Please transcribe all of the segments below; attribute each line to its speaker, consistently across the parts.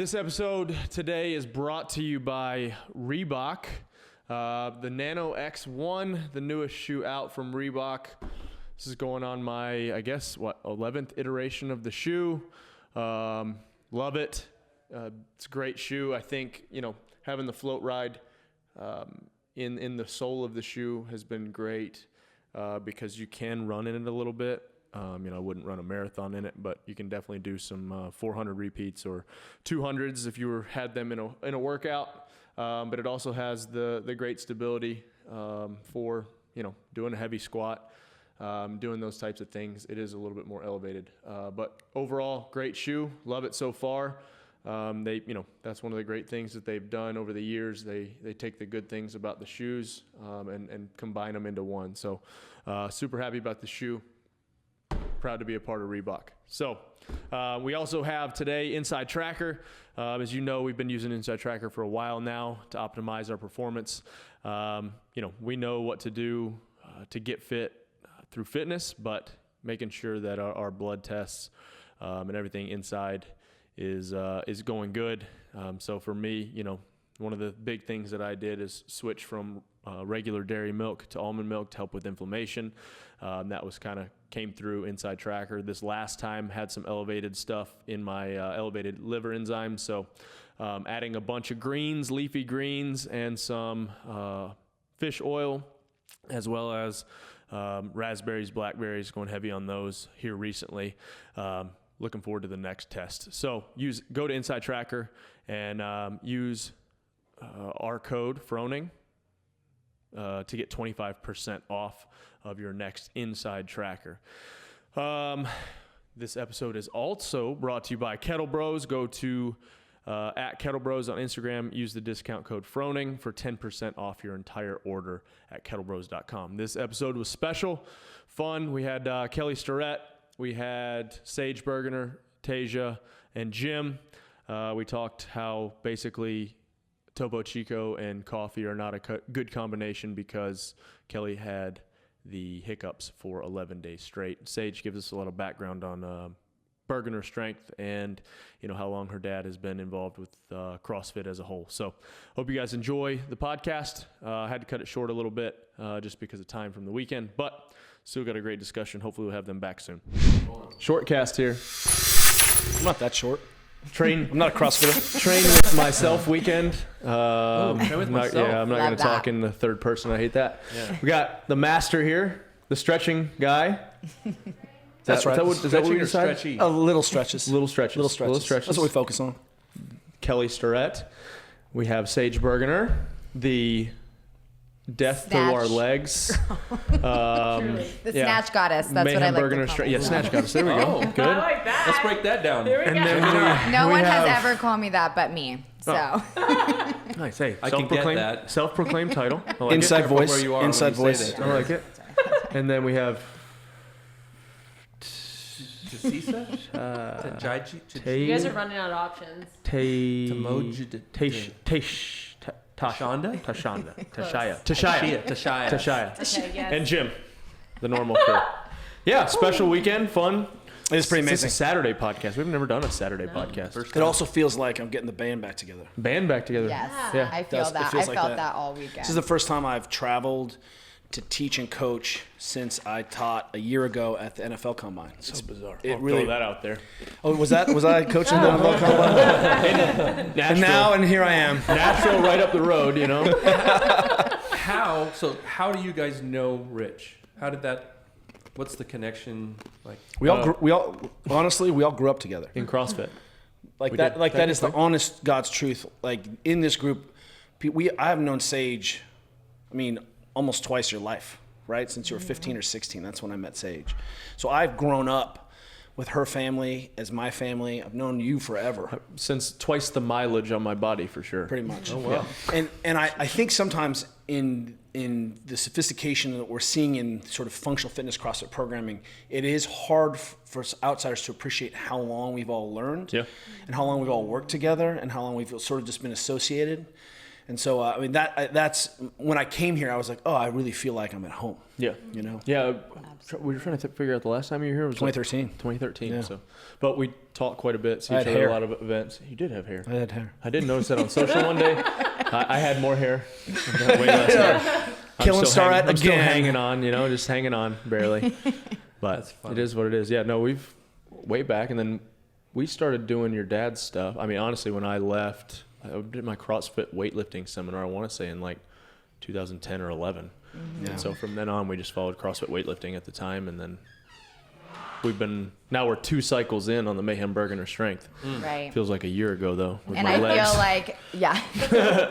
Speaker 1: This episode today is brought to you by Reebok. The Nano X1, the newest shoe out from Reebok. This is going on my, 11th iteration of the shoe. Love it. It's a great shoe. I think, having the float ride in the sole of the shoe has been great because you can run in it a little bit. I wouldn't run a marathon in it, but you can definitely do some 400 repeats or 200s if you had them in a workout. But it also has the great stability for doing a heavy squat, doing those types of things. It is a little bit more elevated, but overall, great shoe. Love it so far. That's one of the great things that they've done over the years. They take the good things about the shoes and combine them into one. So super happy about the shoe. Proud to be a part of Reebok. So we also have today Inside Tracker. As you know, we've been using Inside Tracker for a while now to optimize our performance. We know what to do to get fit through fitness, but making sure that our blood tests and everything inside is going good. So for me, one of the big things that I did is switch from regular dairy milk to almond milk to help with inflammation. That was came through Inside Tracker. This last time had some elevated stuff in my elevated liver enzymes. So adding a bunch of greens, leafy greens, and some fish oil, as well as raspberries, blackberries, going heavy on those here recently. Looking forward to the next test. So go to Inside Tracker and use our code Froning to get 25% off of your next Inside Tracker. This episode is also brought to you by Kettle Bros. Go to at Kettle Bros on Instagram. Use the discount code Froning for 10% off your entire order at kettlebros.com. This episode was special, fun. We had Kelly Starrett. We had Sage Bergener, Tasia, and Jim. We talked how basically Topo Chico and coffee are not a good combination because Kelly had the hiccups for 11 days straight. Sage gives us a lot of background on Bergener strength and how long her dad has been involved with CrossFit as a whole. So hope you guys enjoy the podcast. I had to cut it short a little bit just because of time from the weekend, but still got a great discussion. Hopefully we'll have them back soon. Short cast here.
Speaker 2: I'm not that short.
Speaker 1: I'm not a CrossFitter. Train with myself weekend.
Speaker 3: Train with myself.
Speaker 1: I'm not going to talk in the third person. I hate that. Yeah. We got the master here, the stretching guy.
Speaker 2: That's right.
Speaker 1: Is that what you decided?
Speaker 3: Stretchy?
Speaker 2: Little stretches.
Speaker 1: Little stretches.
Speaker 2: That's what we focus on.
Speaker 1: Kelly Starrett. We have Sage Bergener, the death to our legs.
Speaker 4: The snatch goddess. That's
Speaker 1: Mayhem
Speaker 4: what I like
Speaker 1: Bergener
Speaker 4: to call it.
Speaker 1: snatch goddess. There we go. Good.
Speaker 3: I like that. Let's break that down.
Speaker 1: And then
Speaker 4: No
Speaker 1: we
Speaker 4: one
Speaker 1: have,
Speaker 4: has ever called me that but me. So
Speaker 1: Nice. Hey,
Speaker 3: I can get that.
Speaker 1: Self-proclaimed title. I like
Speaker 2: Inside
Speaker 1: it.
Speaker 2: voice.
Speaker 3: Where you are
Speaker 2: Inside
Speaker 3: when you
Speaker 2: voice.
Speaker 3: say that.
Speaker 1: I like it. And then we have
Speaker 3: Tasisa?
Speaker 5: You guys are running out of options.
Speaker 3: Tashonda?
Speaker 1: Tashaya.
Speaker 5: Okay, yes.
Speaker 1: And Jim, the normal crew. Yeah, special weekend, fun.
Speaker 2: It's pretty
Speaker 1: It's
Speaker 2: amazing.
Speaker 1: a Saturday podcast. We've never done a Saturday podcast.
Speaker 2: It also feels like I'm getting the band back together.
Speaker 1: Band back together.
Speaker 4: yes,
Speaker 1: Yeah.
Speaker 4: I feel
Speaker 2: It
Speaker 4: that. I
Speaker 2: feels like
Speaker 4: felt
Speaker 2: that.
Speaker 4: that all weekend.
Speaker 2: This is the first time I've traveled to teach and coach since I taught a year ago at the NFL Combine. So
Speaker 1: It's bizarre.
Speaker 2: It
Speaker 1: I'll
Speaker 2: really.
Speaker 1: throw that out there.
Speaker 2: Oh, was I coaching the NFL Combine? And now, and here I am.
Speaker 1: Nashville right up the road,
Speaker 3: How do you guys know Rich? What's the connection like?
Speaker 2: We all honestly grew up together.
Speaker 1: in CrossFit.
Speaker 2: Like
Speaker 1: We
Speaker 2: that.
Speaker 1: did,
Speaker 2: Like that is the
Speaker 1: technically.
Speaker 2: honest God's truth. Like in this group, I have known Sage. I mean, almost twice your life, right? Since you were 15 or 16, that's when I met Sage. So I've grown up with her family as my family. I've known you forever,
Speaker 1: Since twice the mileage on my body, for sure.
Speaker 2: pretty much.
Speaker 1: Oh, wow.
Speaker 2: And I think sometimes in the sophistication that we're seeing in sort of functional fitness CrossFit programming, it is hard for outsiders to appreciate how long we've all learned,
Speaker 1: Yeah.
Speaker 2: and how long we've all worked together, and how long we've sort of just been associated. And so, I mean, that's when I came here, I was like, oh, I really feel like I'm at home.
Speaker 1: Yeah.
Speaker 2: You know?
Speaker 1: Yeah. We were trying to figure out the last time you were here. Was
Speaker 2: 2013.
Speaker 1: 2013.
Speaker 2: Yeah.
Speaker 1: So, but we talked quite a bit. See
Speaker 2: I
Speaker 1: each
Speaker 2: had
Speaker 1: other
Speaker 2: hair.
Speaker 1: at a lot of events. You did have hair.
Speaker 2: I had hair.
Speaker 1: I did notice that on social one day. I had more hair. Way less hair.
Speaker 2: Killing
Speaker 1: I'm still
Speaker 2: Starrett
Speaker 1: hanging, I'm still
Speaker 2: again.
Speaker 1: hanging on, just hanging on barely. But
Speaker 3: That's funny.
Speaker 1: it is what it is. Yeah, no, we've way back, and then we started doing your dad's stuff. I mean, honestly, when I left, I did my CrossFit weightlifting seminar, I want to say in like 2010 or 11.
Speaker 2: Yeah.
Speaker 1: And so from then on, we just followed CrossFit weightlifting at the time, and then now we're 2 cycles in on the Mayhem Bergener strength.
Speaker 4: Right.
Speaker 1: Feels like a year ago though. With
Speaker 4: And
Speaker 1: my
Speaker 4: I
Speaker 1: legs.
Speaker 4: feel like,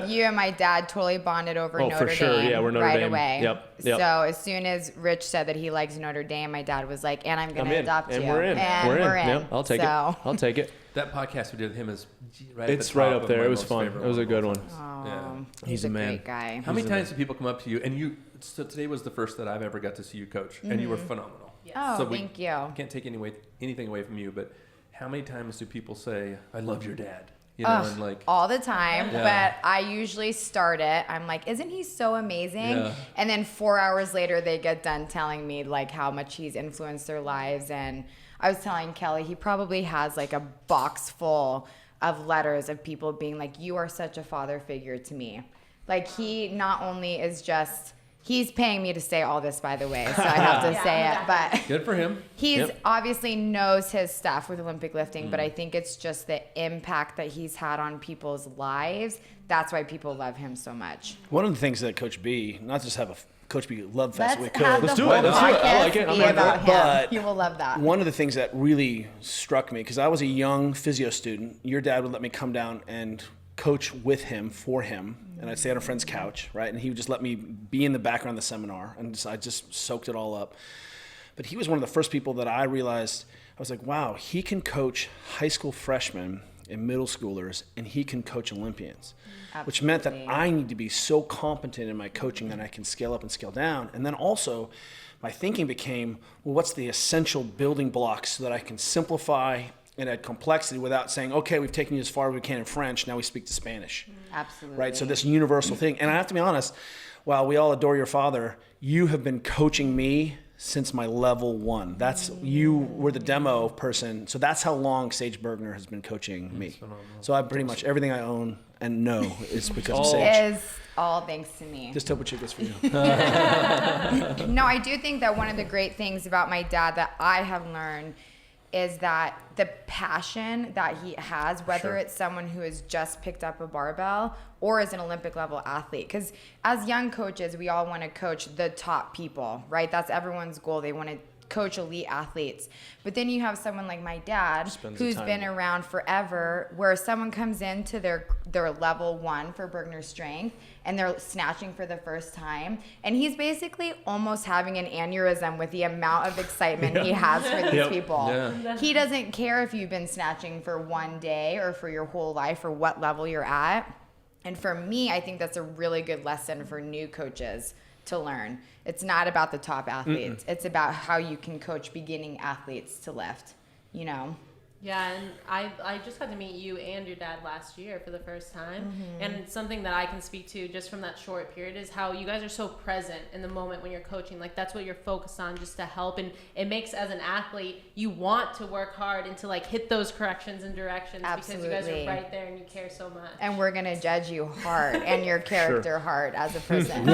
Speaker 4: you and my dad totally bonded over
Speaker 1: Oh,
Speaker 4: Notre
Speaker 1: for sure.
Speaker 4: Dame
Speaker 1: Yeah, we're Notre
Speaker 4: right
Speaker 1: Dame.
Speaker 4: away.
Speaker 1: Yep.
Speaker 4: So as soon as Rich said that he likes Notre Dame, my dad was like, and I'm going
Speaker 1: I'm
Speaker 4: to
Speaker 1: in,
Speaker 4: adopt
Speaker 1: and
Speaker 4: you.
Speaker 1: we're in.
Speaker 4: And
Speaker 1: we're in.
Speaker 4: in.
Speaker 1: Yep, I'll take it.
Speaker 4: So-
Speaker 1: I'll take it.
Speaker 3: That podcast we did with him is right
Speaker 1: It's
Speaker 3: at the
Speaker 1: right
Speaker 3: top
Speaker 1: up
Speaker 3: of
Speaker 1: there.
Speaker 3: my
Speaker 1: It was
Speaker 3: most
Speaker 1: fun.
Speaker 3: favorite
Speaker 1: It was a
Speaker 3: of
Speaker 1: good
Speaker 3: all
Speaker 1: one.
Speaker 3: time.
Speaker 4: Oh,
Speaker 3: Yeah.
Speaker 4: he's
Speaker 1: a
Speaker 4: a
Speaker 1: man.
Speaker 4: great guy.
Speaker 3: How many times do people come up to you and so today was the first that I've ever got to see you coach and you were phenomenal.
Speaker 4: Oh,
Speaker 3: So we
Speaker 4: thank you.
Speaker 3: Can't take anything away from you, but how many times do people say, I love your dad? You
Speaker 4: Ugh,
Speaker 3: and like,
Speaker 4: all the time,
Speaker 3: Yeah.
Speaker 4: but I usually start it. I'm like, isn't he so amazing?
Speaker 3: Yeah.
Speaker 4: And then 4 hours later, they get done telling me like how much he's influenced their lives. And I was telling Kelly, he probably has like a box full of letters of people being like, you are such a father figure to me. Like he not only is just, he's paying me to say all this, by the way, so I have to say it, but
Speaker 3: good for him.
Speaker 4: he's
Speaker 1: Yep.
Speaker 4: obviously knows his stuff with Olympic lifting, but I think it's just the impact that he's had on people's lives. That's why people love him so much.
Speaker 2: One of the things that Coach B, not just have a Coach B love fest, we
Speaker 4: Let's
Speaker 2: could.
Speaker 4: have
Speaker 1: Let's
Speaker 4: the
Speaker 1: do it.
Speaker 4: whole
Speaker 1: Let's do it. I
Speaker 4: podcast
Speaker 1: like it. I'm
Speaker 4: be
Speaker 1: ready.
Speaker 4: about him.
Speaker 2: But
Speaker 4: You will love that.
Speaker 2: One of the things that really struck me, because I was a young physio student, your dad would let me come down and coach with him, for him, and I'd stay on a friend's couch, right? And he would just let me be in the background of the seminar, and I just soaked it all up. But he was one of the first people that I realized, I was like, wow, he can coach high school freshmen and middle schoolers, and he can coach Olympians. Which meant that
Speaker 4: Absolutely.
Speaker 2: I need to be so competent in my coaching that I can scale up and scale down. And then also, my thinking became, well, what's the essential building blocks so that I can simplify and add complexity without saying, okay, we've taken you as far as we can in French, now we speak to Spanish.
Speaker 4: Absolutely.
Speaker 2: Right? So this universal thing. And I have to be honest, while we all adore your father, you have been coaching me since my level 1. That's, you were the demo person. So that's how long Sage Bergner has been coaching me. So I pretty much, everything I own and know is because of Sage.
Speaker 4: Is all thanks to me.
Speaker 2: Just Topo Chicos for you.
Speaker 4: No, I do think that one of the great things about my dad that I have learned is that the passion that he has, whether
Speaker 1: Sure.
Speaker 4: it's someone who has just picked up a barbell or is an Olympic level athlete. Because as young coaches, we all want to coach the top people, right? That's everyone's goal. They want to coach elite athletes. But then you have someone like my dad
Speaker 1: Spends the
Speaker 4: who's
Speaker 1: time.
Speaker 4: been around forever, where someone comes into their level 1 for Bergner strength and they're snatching for the first time, and he's basically almost having an aneurysm with the amount of excitement he has for these
Speaker 1: Yep.
Speaker 4: people.
Speaker 3: Yeah.
Speaker 4: He doesn't care if you've been snatching for one day or for your whole life or what level you're at. And for me, I think that's a really good lesson for new coaches to learn. It's not about the top athletes. It's about how you can coach beginning athletes to lift, you know?
Speaker 5: Yeah, and I just got to meet you and your dad last year for the first time. And something that I can speak to just from that short period is how you guys are so present in the moment when you're coaching. Like that's what you're focused on, just to help. And it makes, as an athlete, you want to work hard and to like hit those corrections and directions because you guys
Speaker 4: Absolutely.
Speaker 5: are right there and you care so much.
Speaker 4: And we're gonna judge you hard and your character hard as a person.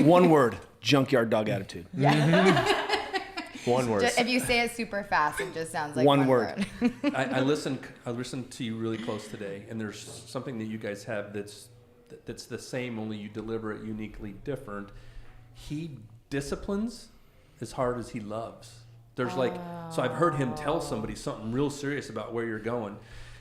Speaker 2: One word, junkyard dog attitude.
Speaker 1: One word.
Speaker 4: If you say it super fast, it just sounds like
Speaker 2: One
Speaker 4: one
Speaker 2: word.
Speaker 4: word.
Speaker 3: I listened to you really close today, and there's something that you guys have that's the same, only you deliver it uniquely different. He disciplines as hard as he loves. There's so I've heard him tell somebody something real serious about where you're going,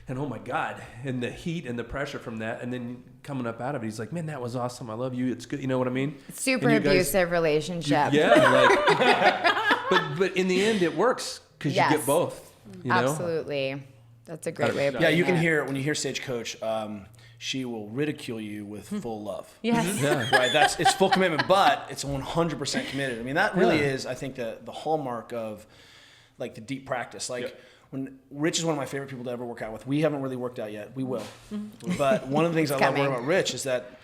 Speaker 3: and oh my God, and the heat and the pressure from that, and then coming up out of it, he's like, man, that was awesome. I love you. It's good. You know what I mean?
Speaker 4: Super
Speaker 3: And you guys-
Speaker 4: abusive relationship.
Speaker 3: but in the end, it works because you
Speaker 4: Yes.
Speaker 3: get both. You know?
Speaker 4: Absolutely. That's a great way of putting
Speaker 2: Yeah, you can
Speaker 4: it.
Speaker 2: hear, when you hear Sage coach, she will ridicule you with full love.
Speaker 5: Yes.
Speaker 2: Right, it's full commitment, but it's 100% committed. I mean, that really is, I think, the hallmark of like the deep practice. Like when Rich is one of my favorite people to ever work out with. We haven't really worked out yet. We will. But one of the things I love
Speaker 4: coming.
Speaker 2: about Rich is that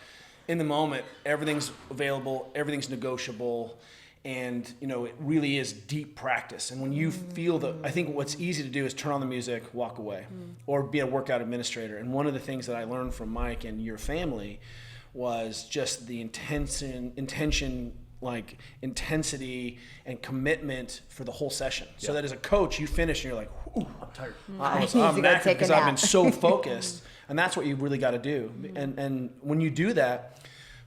Speaker 2: in the moment, everything's available, everything's negotiable, and it really is deep practice. And when you feel I think what's easy to do is turn on the music, walk away, or be a workout administrator. And one of the things that I learned from Mike and your family was just the intention, like intensity and commitment for the whole session. So that as a coach, you finish and you're like, "Ooh, I'm tired. I'm knackered because I've been so focused." And that's what you really got to do. And when you do that,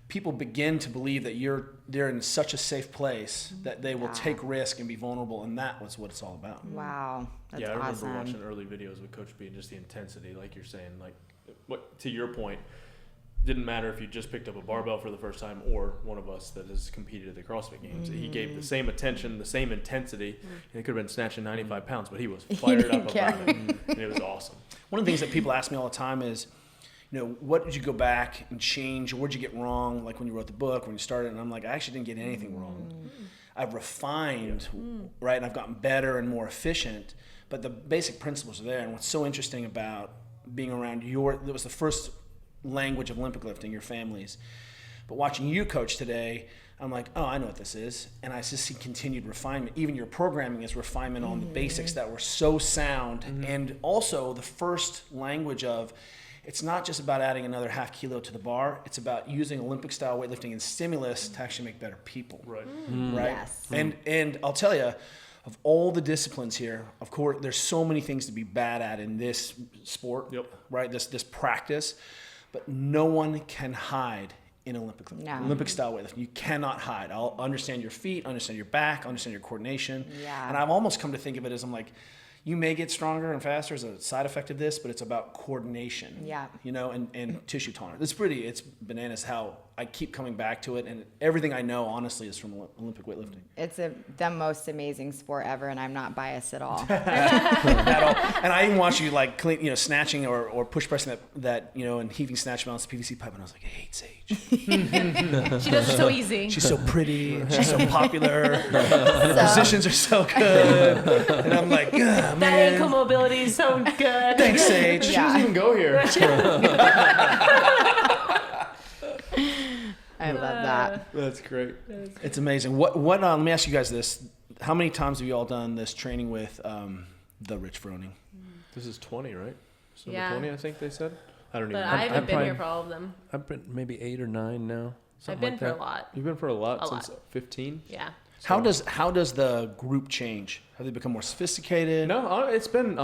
Speaker 2: people begin to believe that they're in such a safe place that they will take risk and be vulnerable, and that was what it's all about.
Speaker 4: Wow, that's
Speaker 1: I remember
Speaker 4: awesome.
Speaker 1: watching early videos with Coach B and just the intensity, like you're saying, like what to your point, didn't matter if you just picked up a barbell for the first time or one of us that has competed at the CrossFit Games. He gave the same attention, the same intensity. And he could have been snatching 95 pounds, but he was fired up about it, and it was awesome.
Speaker 2: One of the things that people ask me all the time is, what did you go back and change, or what did you get wrong, like when you wrote the book, when you started? And I'm like, I actually didn't get anything wrong. I've refined, right, and I've gotten better and more efficient, but the basic principles are there. And what's so interesting about being around it was the first language of Olympic lifting, your families. But watching you coach today, I'm like, oh, I know what this is. And I just see continued refinement. Even your programming is refinement on the basics that were so sound. And also the first language of, it's not just about adding another half kilo to the bar. It's about using Olympic style weightlifting and stimulus to actually make better people. Right. Right.
Speaker 4: Yes.
Speaker 2: And I'll tell you, of all the disciplines here, of course, there's so many things to be bad at in this sport. Right. This practice. But no one can hide in Olympic lifting.
Speaker 4: No.
Speaker 2: Olympic style weightlifting. You cannot hide. I'll understand your feet, understand your back, understand your coordination.
Speaker 4: Yeah.
Speaker 2: And I've almost come to think of it as, I'm like, you may get stronger and faster as a side effect of this, but it's about coordination.
Speaker 4: Yeah.
Speaker 2: And tissue tolerance. It's bananas how I keep coming back to it, and everything I know, honestly, is from Olympic weightlifting.
Speaker 4: It's the most amazing sport ever, and I'm not biased at all.
Speaker 2: At all. And I even watch you like clean, snatching or push pressing that and heaving snatch balance PVC pipe, and I was like, I hate Sage.
Speaker 5: She does it so easy.
Speaker 2: She's so pretty, and she's so popular. Her positions are so good, and I'm like,
Speaker 5: that
Speaker 2: man.
Speaker 5: ankle mobility is so good.
Speaker 2: Thanks, Sage.
Speaker 1: She doesn't even go here.
Speaker 4: I love that.
Speaker 1: That's great.
Speaker 2: It's amazing. What? Let me ask you guys this: how many times have you all done this training with the Rich Froning?
Speaker 1: This is 20, right? So
Speaker 5: Yeah.
Speaker 1: 20, I think they said. I don't even
Speaker 5: But
Speaker 1: know.
Speaker 5: I haven't
Speaker 3: I've
Speaker 5: been here
Speaker 3: probably-
Speaker 5: for all of them.
Speaker 3: I've been maybe 8 or 9 now.
Speaker 5: I've
Speaker 3: something
Speaker 5: been
Speaker 3: like
Speaker 5: for
Speaker 3: that.
Speaker 5: a lot.
Speaker 1: You've been for a lot
Speaker 5: A
Speaker 1: since
Speaker 5: lot.
Speaker 1: 15.
Speaker 5: Yeah.
Speaker 2: How does the group change? Have they become more sophisticated?
Speaker 1: No, it's fun.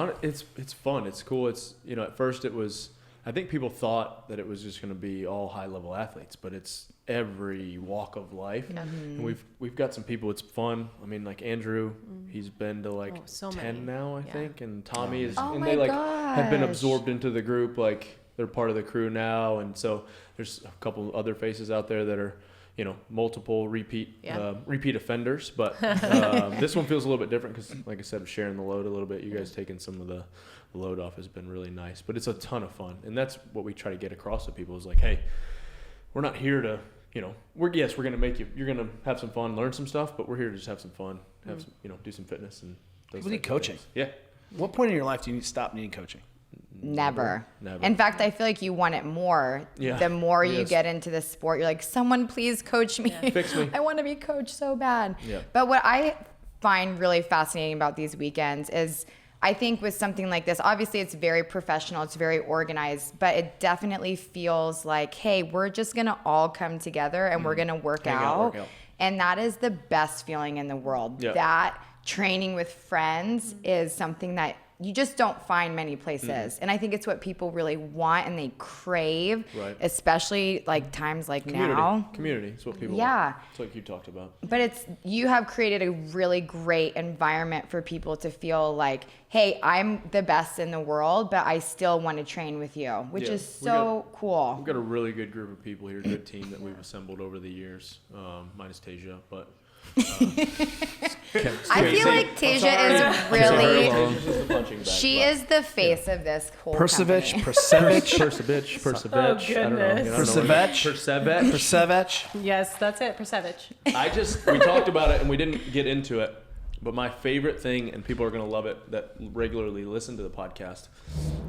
Speaker 1: It's cool. It's at first it was. I think people thought that it was just going to be all high level athletes, but it's every walk of life. And we've got some people. It's fun. I mean, like Andrew, he's been to like
Speaker 5: so
Speaker 1: 10
Speaker 5: many.
Speaker 1: now, I
Speaker 5: Yeah.
Speaker 1: think, and Tommy is,
Speaker 4: Oh
Speaker 1: and
Speaker 4: my
Speaker 1: they like have been
Speaker 4: gosh.
Speaker 1: absorbed into the group. Like they're part of the crew now, and so there's a couple other faces out there that are. Multiple repeat offenders, but this one feels a little bit different because, like I said, sharing the load a little bit. You guys taking some of the load off has been really nice, but it's a ton of fun, and that's what we try to get across to people is like, hey, we're not here to, we're gonna make you're gonna have some fun, learn some stuff, but we're here to just have some fun, have some, do some fitness and. those
Speaker 2: We need
Speaker 1: types of
Speaker 2: coaching.
Speaker 1: things. Yeah.
Speaker 2: What point in your life do you need to stop needing coaching?
Speaker 4: Never.
Speaker 1: Never.
Speaker 4: In fact, I feel like you want it more.
Speaker 1: Yeah.
Speaker 4: The more you
Speaker 1: Yes.
Speaker 4: get into the sport, you're like, someone please coach me.
Speaker 1: Fix me.
Speaker 4: I want to be coached so bad.
Speaker 1: Yeah.
Speaker 4: But what I find really fascinating about these weekends is I think with something like this, obviously it's very professional, it's very organized, but it definitely feels like, hey, we're just going to all come together and we're going to work
Speaker 1: Hang out,
Speaker 4: out.
Speaker 1: work out.
Speaker 4: And that is the best feeling in the world.
Speaker 1: Yeah.
Speaker 4: That training with friends is something that you just don't find many places. And I think it's what people really want and they crave,
Speaker 1: Right.
Speaker 4: especially like times like now.
Speaker 1: Community is what people
Speaker 4: Yeah.
Speaker 1: want. It's like you talked about.
Speaker 4: But you have created a really great environment for people to feel like, hey, I'm the best in the world, but I still want to train with you, which
Speaker 1: Yeah,
Speaker 4: is
Speaker 1: we
Speaker 4: so cool.
Speaker 1: We've got a really good group of people here, good team that we've assembled over the years, minus Tasia, but.
Speaker 4: I feel like Tasia is really,
Speaker 1: Tasia's just the punching bag,
Speaker 4: she
Speaker 1: but-
Speaker 4: is the face of this whole
Speaker 2: Persevich,
Speaker 4: company.
Speaker 2: Persevich,
Speaker 1: Persevich. I don't know.
Speaker 5: goodness.
Speaker 2: Persevich.
Speaker 5: Yes, that's it. Persevich.
Speaker 1: We talked about it and we didn't get into it. But my favorite thing, and people are going to love it that regularly listen to the podcast,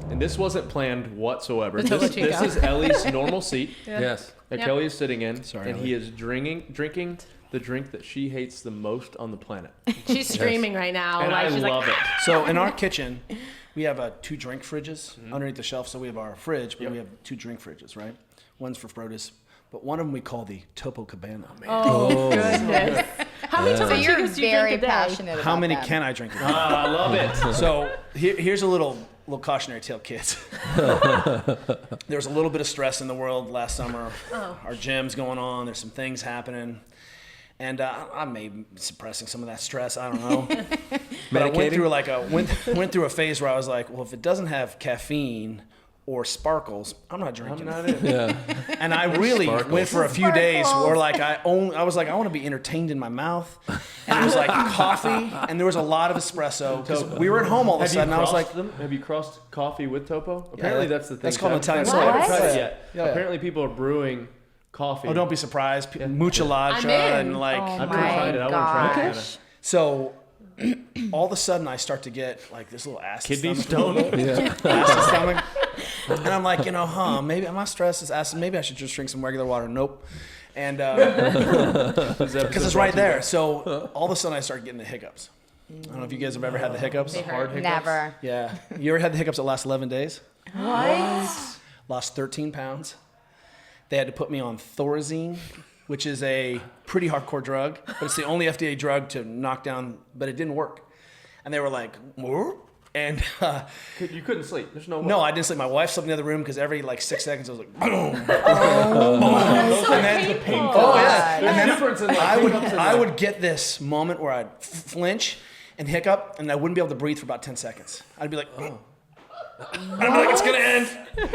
Speaker 1: and this wasn't planned whatsoever.
Speaker 5: The Topo
Speaker 1: This
Speaker 5: Chico.
Speaker 1: is Ellie's normal seat
Speaker 3: Yes.
Speaker 1: that
Speaker 5: Yep.
Speaker 1: Kelly is sitting in,
Speaker 2: Sorry,
Speaker 1: and
Speaker 2: Ellie.
Speaker 1: he is drinking the drink that she hates the most on the planet.
Speaker 5: She's streaming right now.
Speaker 1: And
Speaker 5: like,
Speaker 1: I
Speaker 5: she's
Speaker 1: love
Speaker 5: like,
Speaker 1: it.
Speaker 2: So in our kitchen, we have 2 drink fridges underneath the shelf. So we have our fridge, but we have 2 drink fridges, right? One's for produce, but one of them we call the Topo Cabana.
Speaker 5: oh, goodness. How many
Speaker 4: So
Speaker 5: Topo
Speaker 4: you're
Speaker 5: Chicos do you
Speaker 4: very
Speaker 5: drink a day?
Speaker 4: passionate about
Speaker 2: How many
Speaker 4: them.
Speaker 2: can I drink?
Speaker 1: I love it.
Speaker 2: So here's a little cautionary tale, kids. There was a little bit of stress in the world last summer.
Speaker 5: Oh.
Speaker 2: Our gym's going on. There's some things happening. And I may be suppressing some of that stress. I don't know. But I went through went through a phase where I was like, well, if it doesn't have caffeine or sparkles, I'm not drinking
Speaker 1: I'm
Speaker 2: it.
Speaker 1: not in.
Speaker 2: And I really went for a few days where like I was like, I want to be entertained in my mouth. And it was like coffee, and there was a lot of espresso because we were at home all of a
Speaker 1: Have you
Speaker 2: sudden. I was
Speaker 1: crossed
Speaker 2: like,
Speaker 1: them? Have you crossed coffee with Topo? Apparently, that's the thing.
Speaker 2: that's called an Italian
Speaker 1: I haven't
Speaker 4: soda.
Speaker 1: tried it
Speaker 2: What?
Speaker 1: yet.
Speaker 2: Yeah, yeah.
Speaker 1: Apparently, people are brewing coffee.
Speaker 2: oh, don't be surprised.
Speaker 5: I'm
Speaker 2: Muchalaja
Speaker 5: in.
Speaker 2: and like.
Speaker 4: Oh
Speaker 1: I've never tried it. I want to try it.
Speaker 4: gosh.
Speaker 2: So all of a sudden, I start to get like this little acid
Speaker 1: Kidney
Speaker 2: stomach.
Speaker 1: stone.
Speaker 2: Acid stomach. And I'm like, maybe my stress is acid. Maybe I should just drink some regular water. Nope. And because it's right there. So all of a sudden, I start getting the hiccups. I don't know if you guys have ever had the hiccups.
Speaker 5: They hurt.
Speaker 1: Hard hiccups.
Speaker 4: Never.
Speaker 2: Yeah. You ever had the hiccups that last 11 days?
Speaker 4: What?
Speaker 2: Lost 13 pounds. They had to put me on Thorazine, which is a pretty hardcore drug, but it's the only FDA drug to knock down, but it didn't work. And they were like, "What?" And
Speaker 1: You couldn't sleep. There's no way.
Speaker 2: no, I didn't sleep. My wife slept in the other room because every like 6 seconds I was like, boom.
Speaker 5: So painful.
Speaker 2: Oh yeah.
Speaker 1: There's
Speaker 2: And then
Speaker 1: a difference in like
Speaker 2: I would get this moment where I'd flinch and hiccup, and I wouldn't be able to breathe for about 10 seconds. I'd be like, oh. And I'd be like, it's gonna end.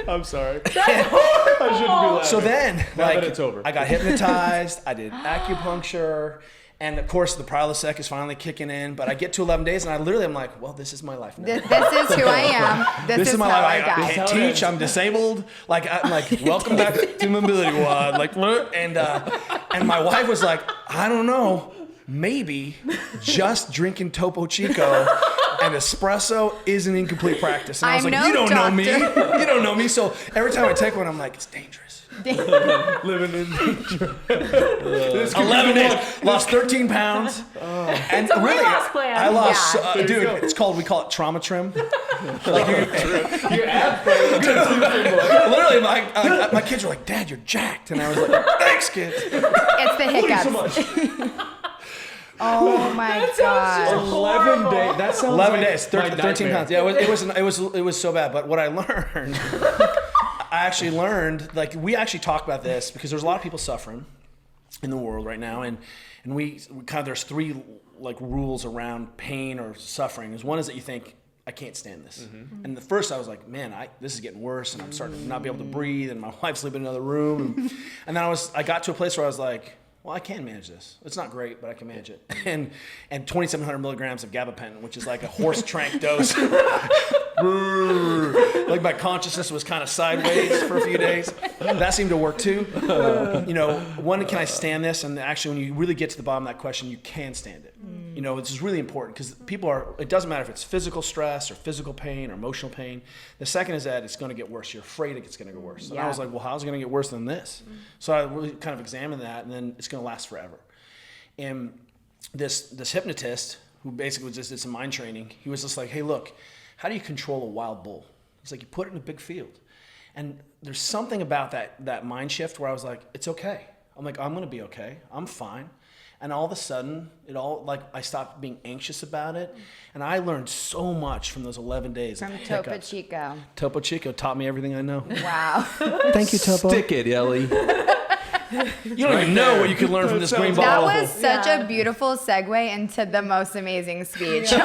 Speaker 1: I'm sorry. I shouldn't be laughing.
Speaker 2: So then,
Speaker 1: Now
Speaker 2: like,
Speaker 1: that it's over.
Speaker 2: I got hypnotized. I did acupuncture, and of course, the Prilosec is finally kicking in. But I get to 11 days, and I'm like, well, this is my life now.
Speaker 4: This is who I am. This is
Speaker 2: my
Speaker 4: how
Speaker 2: life.
Speaker 4: I
Speaker 2: I
Speaker 4: die.
Speaker 2: can't teach. I'm disabled. Like, I'm like, welcome back to mobility wad. Like, and my wife was like, I don't know, maybe just drinking Topo Chico and espresso is an incomplete practice. And I was
Speaker 4: I'm
Speaker 2: like,
Speaker 4: no
Speaker 2: you don't know me.
Speaker 4: doctor.
Speaker 2: You don't know me. So every time I take one, I'm like, it's dangerous.
Speaker 1: living in danger.
Speaker 2: 11 days, lost 13 pounds, and really,
Speaker 5: loss plan.
Speaker 2: I lost.
Speaker 4: Yeah.
Speaker 1: There you
Speaker 2: Dude,
Speaker 1: go.
Speaker 2: we call it trauma trim.
Speaker 1: Your ab frame.
Speaker 2: Literally, my kids were like, "Dad, you're jacked," and I was like, "Thanks, kids."
Speaker 4: It's the hiccups.
Speaker 1: so much.
Speaker 4: Oh my god.
Speaker 1: 11 days. That sounds
Speaker 2: 11
Speaker 1: like
Speaker 2: days,
Speaker 1: my
Speaker 2: 13
Speaker 1: nightmare.
Speaker 2: pounds. Yeah, it was so bad. But what I learned, I actually learned, like, we actually talk about this because there's a lot of people suffering in the world right now, and we kind of, there's 3 like rules around pain or suffering. Is one is that you think, I can't stand this. And the first I was like, man, this is getting worse, and I'm starting to not be able to breathe, and my wife's sleeping in another room, and then I got to a place where I was like, well, I can manage this. It's not great, but I can manage it. And 2,700 milligrams of gabapentin, which is like a horse trank dose. Like my consciousness was kind of sideways for a few days. That seemed to work too. One, can I stand this? And actually, when you really get to the bottom of that question, you can stand it. This is really important because it doesn't matter if it's physical stress or physical pain or emotional pain. The second is that it's going to get worse. You're afraid it's going to get worse. And I was like, well, how's it going to get worse than this? So I really kind of examined that, and then it's going to last forever. And this hypnotist, who basically just did some mind training, he was just like, hey, look, how do you control a wild bull? He's like, you put it in a big field. And there's something about that mind shift where I was like, it's okay. I'm like, I'm going to be okay. I'm fine. And all of a sudden, I stopped being anxious about it. And I learned so much from those 11 days.
Speaker 4: From
Speaker 2: of
Speaker 4: Topo
Speaker 2: hiccups.
Speaker 4: Chico.
Speaker 2: Topo Chico taught me everything I know.
Speaker 4: Wow.
Speaker 2: Thank you, Topo.
Speaker 3: Stick it, Ellie.
Speaker 2: You don't even know what you could learn from this green
Speaker 4: That
Speaker 2: bottle.
Speaker 4: was such
Speaker 5: Yeah.
Speaker 4: a beautiful segue into the most amazing speech.
Speaker 5: I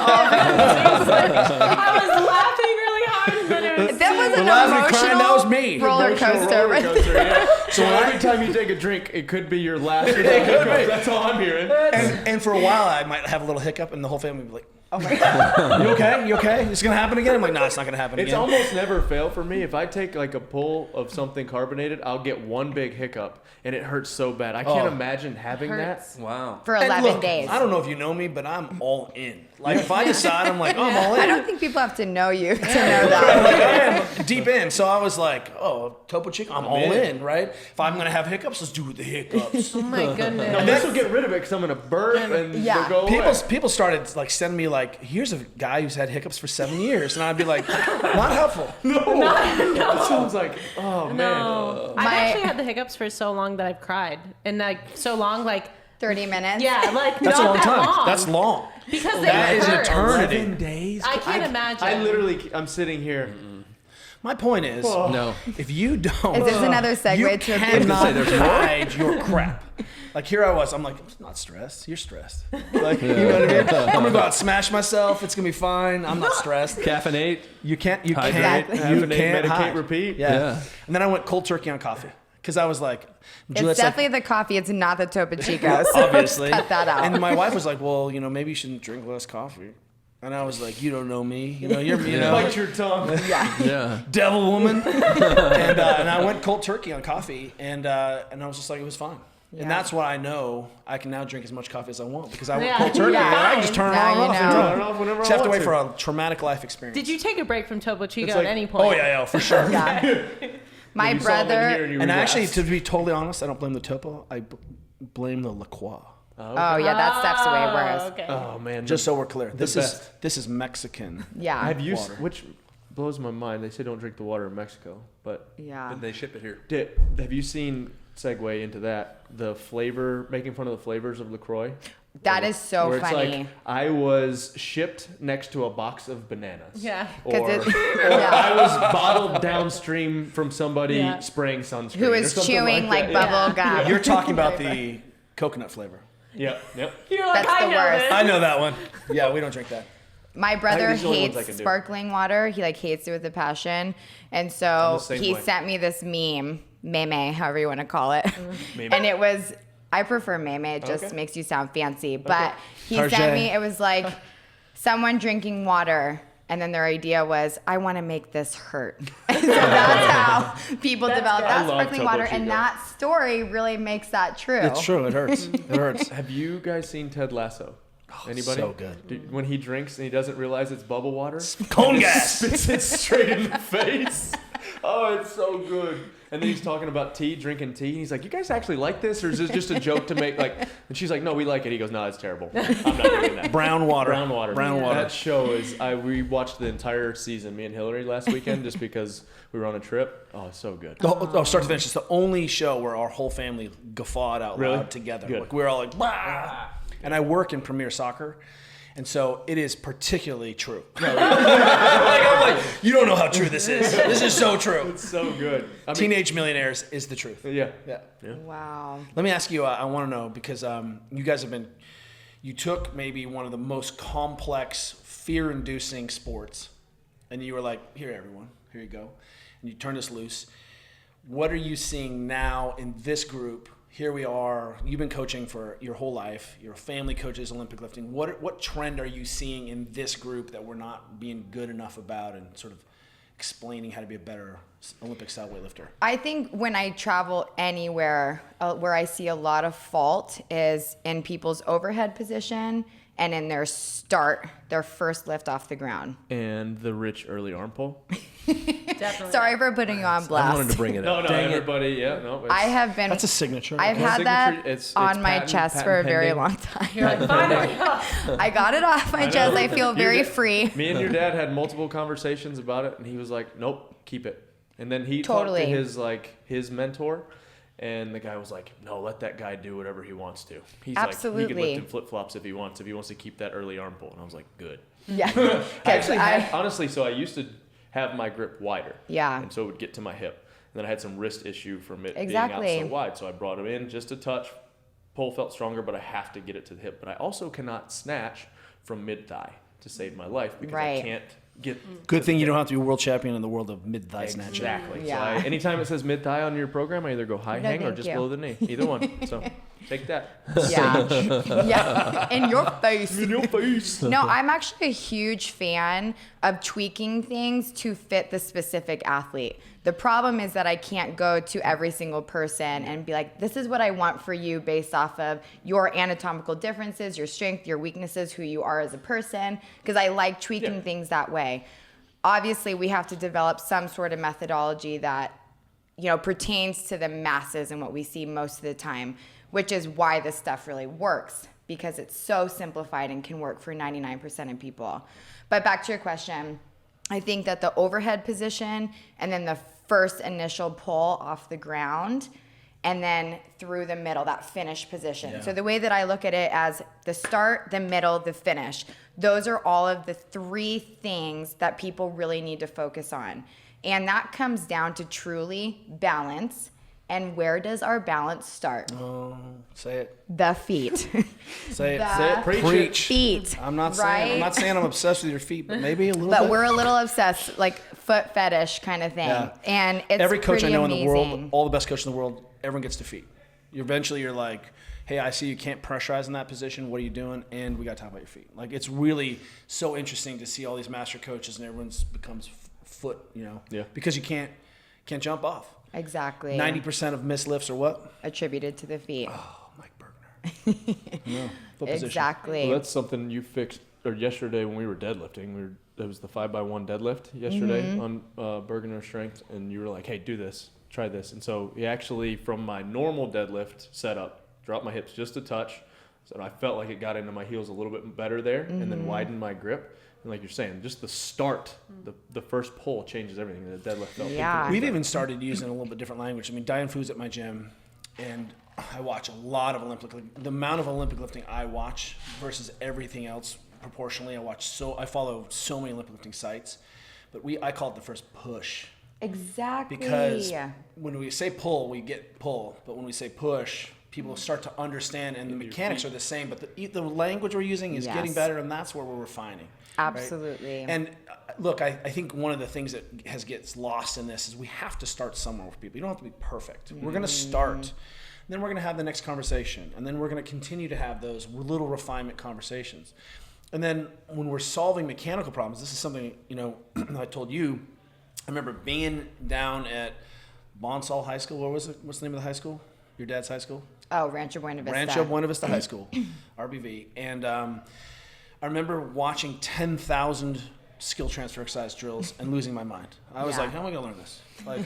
Speaker 5: was laughing really hard, and then it was.
Speaker 4: That was an
Speaker 2: laughing,
Speaker 4: emotional
Speaker 2: crying, that was me.
Speaker 4: roller
Speaker 1: Emotional
Speaker 4: coaster.
Speaker 1: roller coaster, yeah. So
Speaker 2: when
Speaker 1: every time you take a drink, it could be your last.
Speaker 2: It could be.
Speaker 1: That's all I'm hearing.
Speaker 2: And for a while, I might have a little hiccup, and the whole family would be like,
Speaker 4: Oh my God.
Speaker 2: You okay? You okay? It's gonna happen again? I'm like, no, it's not gonna happen
Speaker 1: It's
Speaker 2: again.
Speaker 1: almost never failed for me. If I take like a pull of something carbonated, I'll get one big hiccup, and it hurts so bad. I can't
Speaker 2: Oh.
Speaker 1: imagine having
Speaker 5: Hurts.
Speaker 3: Wow.
Speaker 4: For
Speaker 2: And
Speaker 4: 11
Speaker 2: look,
Speaker 4: days.
Speaker 2: I don't know if you know me, but I'm all in. Like if I decide, I'm like, oh, I'm all in.
Speaker 4: I don't think people have to know you to know that.
Speaker 2: Like, I am deep in. So I was like, oh, Topo Chico, I'm all in, right? If I'm gonna have hiccups, let's do the hiccups.
Speaker 5: Oh my goodness.
Speaker 1: that. This will get rid of it because I'm gonna burp and
Speaker 4: Yeah.
Speaker 1: they'll go away.
Speaker 2: People started like sending me like, here's a guy who's had hiccups for 7 years, and I'd be like, not helpful.
Speaker 1: That sounds like, oh man.
Speaker 5: No. I've
Speaker 4: My-
Speaker 5: actually had the hiccups for so long that I've cried. And like so long, like
Speaker 4: 30 minutes.
Speaker 5: yeah, like
Speaker 2: That's
Speaker 5: not
Speaker 2: a long
Speaker 5: that
Speaker 2: time.
Speaker 5: long.
Speaker 2: That's long.
Speaker 5: because they
Speaker 2: That is
Speaker 5: hurt.
Speaker 2: eternity.
Speaker 1: 11 days.
Speaker 5: I can't imagine.
Speaker 1: I literally, I'm sitting here.
Speaker 2: My point is,
Speaker 3: No.
Speaker 2: if you don't,
Speaker 4: Is this another segue
Speaker 2: you
Speaker 4: to a
Speaker 2: cannot
Speaker 3: there's more.
Speaker 2: hide your crap. Like here I was, I'm like, I'm not stressed. You're stressed. Like, you know what I mean? I'm gonna go out and smash myself. It's gonna be fine. I'm not stressed.
Speaker 3: Caffeinate.
Speaker 2: You can't. You
Speaker 3: Hydrate.
Speaker 2: can't.
Speaker 1: Exactly.
Speaker 2: You
Speaker 1: Caffeinate,
Speaker 2: can't
Speaker 1: medicate,
Speaker 2: hide.
Speaker 1: repeat.
Speaker 2: Yeah.
Speaker 3: Yeah.
Speaker 2: And then I went cold turkey on coffee because I was like,
Speaker 4: It's
Speaker 2: Juliet's
Speaker 4: definitely
Speaker 2: like,
Speaker 4: the coffee. It's not the Topo Chico. So
Speaker 2: obviously.
Speaker 4: cut that out.
Speaker 2: And my wife was like, well, maybe you shouldn't drink less coffee. And I was like, you don't know me. You're,
Speaker 1: Bite your tongue.
Speaker 3: Yeah.
Speaker 2: devil woman. And I went cold turkey on coffee, and I was just like, it was fine.
Speaker 4: Yeah.
Speaker 2: And that's why I know I can now drink as much coffee as I want because I went
Speaker 5: Yeah.
Speaker 2: cold turkey
Speaker 5: Yeah.
Speaker 2: and I can just turn it
Speaker 4: Now
Speaker 2: on
Speaker 4: you
Speaker 2: and off.
Speaker 4: know.
Speaker 1: Turn it off whenever
Speaker 2: Just
Speaker 1: I
Speaker 2: have to
Speaker 1: want
Speaker 2: wait for a traumatic life experience.
Speaker 5: Did you take a break from Topo Chico
Speaker 1: It's
Speaker 5: at
Speaker 1: like-
Speaker 5: any point?
Speaker 2: Oh yeah, for sure.
Speaker 4: Yeah. My
Speaker 1: You saw them in here
Speaker 4: brother.
Speaker 1: and you
Speaker 2: And actually,
Speaker 1: relaxed.
Speaker 2: to be totally honest, I don't blame the topo. I blame the La Croix.
Speaker 4: Oh yeah, that stuff's way worse.
Speaker 5: Okay.
Speaker 1: Oh man.
Speaker 2: Just so we're clear, this
Speaker 1: best.
Speaker 2: is Mexican.
Speaker 4: Yeah.
Speaker 1: have you,
Speaker 2: water.
Speaker 1: which blows my mind. They say don't drink the water in Mexico, but
Speaker 4: Yeah.
Speaker 3: And they ship it here.
Speaker 1: have you seen, segue into that, the flavor, making fun of the flavors of LaCroix?
Speaker 4: That is so
Speaker 1: Where it's
Speaker 4: funny.
Speaker 1: like, I was shipped next to a box of bananas.
Speaker 5: Yeah.
Speaker 1: Or,
Speaker 4: 'Cause it-
Speaker 1: or
Speaker 4: yeah.
Speaker 1: I was bottled downstream from somebody
Speaker 5: Yeah.
Speaker 1: spraying sunscreen.
Speaker 4: Who
Speaker 1: or
Speaker 4: is
Speaker 1: something
Speaker 4: chewing like
Speaker 1: that.
Speaker 4: bubble gum.
Speaker 2: You're talking about the coconut flavor.
Speaker 1: Yep, yep.
Speaker 5: You're like,
Speaker 4: That's
Speaker 5: I
Speaker 4: the
Speaker 5: know
Speaker 4: worst.
Speaker 5: this.
Speaker 2: I know that one. Yeah, we don't drink that.
Speaker 4: My brother
Speaker 1: these are the only ones I
Speaker 4: hates
Speaker 1: can do.
Speaker 4: sparkling water. He like hates it with a passion. And
Speaker 1: I'm
Speaker 4: so
Speaker 1: the same
Speaker 4: he
Speaker 1: way.
Speaker 4: sent me this meme, however you want to call it.
Speaker 1: Meme.
Speaker 4: And it was, I prefer meme. It just
Speaker 1: Okay.
Speaker 4: makes you sound fancy. But he
Speaker 2: Tarjay.
Speaker 4: sent me, it was like someone drinking water. And then their idea was, I want to make this hurt. And so that's how people develop
Speaker 5: good.
Speaker 4: that
Speaker 1: I love
Speaker 4: sparkling
Speaker 1: Topo
Speaker 4: water.
Speaker 1: Chico.
Speaker 4: And that story really makes that true.
Speaker 2: It's true. It hurts. It hurts.
Speaker 1: Have you guys seen Ted Lasso? Anybody?
Speaker 2: so good.
Speaker 1: When he drinks and he doesn't realize it's bubble water,
Speaker 2: Cone
Speaker 1: and
Speaker 2: gas.
Speaker 1: spits it straight in the face. Oh, it's so good. And then he's talking about tea, drinking tea. And he's like, "You guys actually like this, or is this just a joke to make?" Like, and she's like, "No, we like it." He goes, "No, it's terrible. I'm not doing that."
Speaker 2: Brown water.
Speaker 1: Brown water.
Speaker 2: Brown water.
Speaker 1: That show is. We watched the entire season, me and Hillary, last weekend, just because we were on a trip. Oh, it's so good.
Speaker 2: Start to finish. It's the only show where our whole family guffawed out
Speaker 1: Really?
Speaker 2: loud together.
Speaker 1: Good.
Speaker 2: Like we're all like, bah! And I work in Premier Soccer, and so it is particularly true. I'm like, you don't know how true this is. This is so true.
Speaker 1: It's so good. I mean,
Speaker 2: Teenage Millionaires is the truth.
Speaker 1: yeah.
Speaker 2: Yeah.
Speaker 4: Wow.
Speaker 2: Let me ask you. I want to know because you guys have been. You took maybe one of the most complex, fear-inducing sports, and you were like, "Here, everyone, here you go," and you turned us loose. What are you seeing now in this group? Here we are. You've been coaching for your whole life. Your family coaches Olympic lifting. What trend are you seeing in this group that we're not being good enough about and sort of explaining how to be a better Olympic style weightlifter?
Speaker 4: I think when I travel anywhere where I see a lot of fault is in people's overhead position and in their first lift off the ground.
Speaker 1: And the rich early arm pull.
Speaker 5: Definitely.
Speaker 4: Sorry for putting you on blast.
Speaker 3: I wanted to bring it
Speaker 1: No,
Speaker 3: up.
Speaker 1: no,
Speaker 3: Dang it.
Speaker 1: everybody. Yeah, no. It's,
Speaker 4: I have been.
Speaker 2: That's a signature.
Speaker 4: I've
Speaker 2: okay?
Speaker 4: had
Speaker 1: Signature,
Speaker 4: that
Speaker 1: it's
Speaker 4: on my
Speaker 1: patent-
Speaker 4: chest
Speaker 1: patent
Speaker 4: for a very
Speaker 1: pending.
Speaker 4: long time.
Speaker 5: You're like, finally.
Speaker 4: I got it off my chest. I feel very
Speaker 1: Your-
Speaker 4: free.
Speaker 1: Me and your dad had multiple conversations about it, and he was like, "Nope, keep it." And then he
Speaker 4: Totally.
Speaker 1: talked to his mentor, and the guy was like, "No, let that guy do whatever he wants to. He's like, he
Speaker 4: Absolutely.
Speaker 1: can lift in flip flops if he wants to keep that early arm pull." And I was like, "Good."
Speaker 4: Yeah.
Speaker 1: I
Speaker 4: 'Cause
Speaker 1: actually had, honestly, so I used to have my grip wider.
Speaker 4: Yeah.
Speaker 1: And so it would get to my hip. And then I had some wrist issue from it
Speaker 4: Exactly.
Speaker 1: being out so wide. So I brought him in just a touch. Pull felt stronger, but I have to get it to the hip. But I also cannot snatch from mid thigh to save my life because I
Speaker 4: Right.
Speaker 1: can't
Speaker 3: get.
Speaker 2: Good thing you don't have to be world champion in the world of mid-thigh snatching.
Speaker 1: Exactly.
Speaker 4: Yeah.
Speaker 1: So anytime it says mid thigh on your program, I either go high
Speaker 4: No,
Speaker 1: hang or
Speaker 4: thank
Speaker 1: just
Speaker 4: you.
Speaker 1: below the knee. Either one. So take that.
Speaker 4: Yeah. Yeah. In your face.
Speaker 1: In your face.
Speaker 4: No, I'm actually a huge fan of tweaking things to fit the specific athlete. The problem is that I can't go to every single person and be like, this is what I want for you based off of your anatomical differences, your strength, your weaknesses, who you are as a person, because I like tweaking things that way. Obviously, we have to develop some sort of methodology that, pertains to the masses and what we see most of the time, which is why this stuff really works, because it's so simplified and can work for 99% of people. But back to your question, I think that the overhead position and then the first initial pull off the ground and then through the middle, that finish position.
Speaker 2: Yeah.
Speaker 4: So the way that I look at it as the start, the middle, the finish, those are all of the 3 things that people really need to focus on. And that comes down to truly balance. And where does our balance start?
Speaker 2: Oh, say it.
Speaker 4: The feet.
Speaker 2: Say it.
Speaker 4: The
Speaker 2: Say it. Preach.
Speaker 4: feet.
Speaker 2: I'm not
Speaker 4: right?
Speaker 2: saying I'm obsessed with your feet, but maybe a little
Speaker 4: But
Speaker 2: bit.
Speaker 4: we're a little obsessed, like foot fetish kind of thing.
Speaker 2: Yeah.
Speaker 4: And it's
Speaker 2: Every coach I
Speaker 4: pretty
Speaker 2: know
Speaker 4: amazing.
Speaker 2: in the world, all the best coaches in the world, everyone gets to feet. Eventually you're like, hey, I see you can't pressurize in that position. What are you doing? And we got to talk about your feet. Like, it's really so interesting to see all these master coaches and everyone's becomes foot,
Speaker 1: Yeah.
Speaker 2: because you can't jump off.
Speaker 4: Exactly.
Speaker 2: 90% of missed lifts are what?
Speaker 4: attributed to the feet.
Speaker 2: Oh, Mike Bergner. No, foot position.
Speaker 4: Exactly.
Speaker 1: Well, that's something you fixed or yesterday when we were deadlifting. It was the 5x1 deadlift yesterday on Bergener Strength, and you were like, "Hey, do this, try this." And so he actually, from my normal deadlift setup, dropped my hips just a touch, so I felt like it got into my heels a little bit better there, and then widened my grip. And like you're saying, just the start, the first pull changes everything. The deadlift felt
Speaker 4: Yeah.
Speaker 2: We've even started using a little bit different language. I mean, Diane Fu's at my gym, and I watch a lot of Olympic. The amount of Olympic lifting I watch versus everything else proportionally, I follow so many Olympic lifting sites, but I call it the first push.
Speaker 4: Exactly.
Speaker 2: Because when we say pull, we get pull, but when we say push, people start to understand, and the mechanics are the same, but the language we're using is getting
Speaker 4: Yes.
Speaker 2: better, and that's where we're refining. right?
Speaker 4: Absolutely.
Speaker 2: And look, I think one of the things that gets lost in this is we have to start somewhere with people. You don't have to be perfect. We're going to start, then we're going to have the next conversation, and then we're going to continue to have those little refinement conversations. And then when we're solving mechanical problems, this is something, I told you, I remember being down at Bonsall High School. What was it? What's the name of the high school? Your dad's high school?
Speaker 4: Oh, Rancho Buena Vista.
Speaker 2: Rancho Buena Vista High School, RBV. And I remember watching 10,000 skill transfer exercise drills and losing my mind. I was
Speaker 4: Yeah.
Speaker 2: like, how am I going to learn this? Like,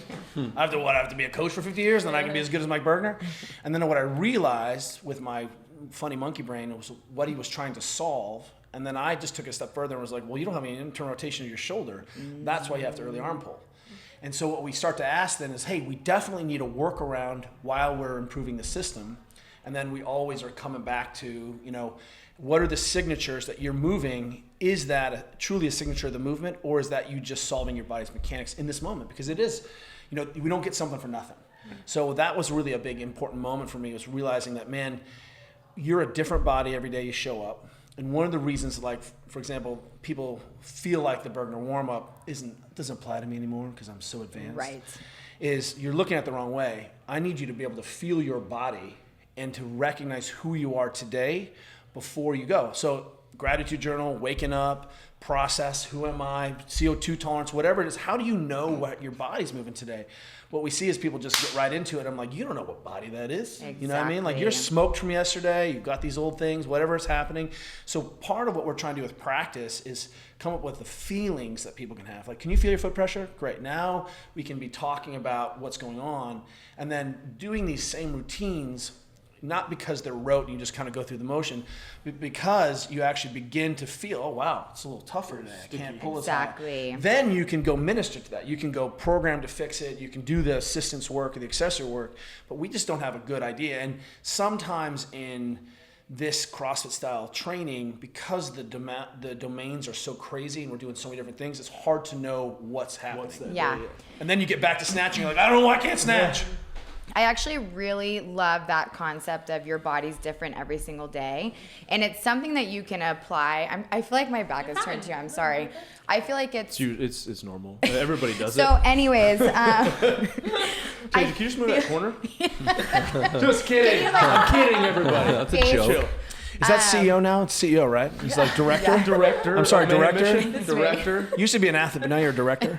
Speaker 2: I have to be a coach for 50 years and then I can be as good as Mike Bergner? And then what I realized with my funny monkey brain was what he was trying to solve. And then I just took it a step further and was like, well, you don't have any internal rotation of your shoulder. That's why you have to early arm pull. And so what we start to ask then is, hey, we definitely need a workaround while we're improving the system. And then we always are coming back to, what are the signatures that you're moving? Is that truly a signature of the movement, or is that you just solving your body's mechanics in this moment? Because it is, we don't get something for nothing. So that was really a big important moment for me, was realizing that, man, you're a different body every day you show up. And one of the reasons, like, for example, people feel like the Bergner warm-up doesn't apply to me anymore because I'm so advanced.
Speaker 4: Right.
Speaker 2: Is you're looking at it the wrong way. I need you to be able to feel your body and to recognize who you are today before you go. So gratitude journal, waking up, process, who am I, CO2 tolerance, whatever it is. How do you know what your body's moving today? What we see is people just get right into it. I'm like, you don't know what body that is. You know what I mean? Like, you're smoked from yesterday. You've got these old things, whatever is happening. So part of what we're trying to do with practice is come up with the feelings that people can have. Like, can you feel your foot pressure? Great. Now we can be talking about what's going on and then doing these same routines, not because they're rote and you just kind of go through the motion, but because you actually begin to feel, oh, wow, it's a little tougher today. I can't pull as high.
Speaker 4: Exactly.
Speaker 2: Then you can go minister to that. You can go program to fix it. You can do the assistance work or the accessory work, but we just don't have a good idea. And sometimes in this CrossFit style training, because the domains are so crazy and we're doing so many different things, it's hard to know what's happening.
Speaker 4: Yeah.
Speaker 2: And then you get back to snatching, you're like, I don't know why I can't snatch.
Speaker 4: I actually really love that concept of your body's different every single day. And it's something that you can apply. I feel like my back is turned to you. I'm sorry. I feel like it's
Speaker 1: It's normal. Everybody does
Speaker 4: so
Speaker 1: it.
Speaker 4: anyways,
Speaker 1: Can you just move that corner? Just kidding. I'm kidding, everybody.
Speaker 3: That's a
Speaker 4: Dave-
Speaker 3: joke.
Speaker 1: Chill.
Speaker 2: Is that CEO now? It's CEO, right? He's like director.
Speaker 1: Director.
Speaker 2: I'm sorry,
Speaker 1: of Man
Speaker 2: director?
Speaker 1: Mission,
Speaker 4: That's me.
Speaker 1: Director.
Speaker 2: You used to be an athlete, but now you're a director.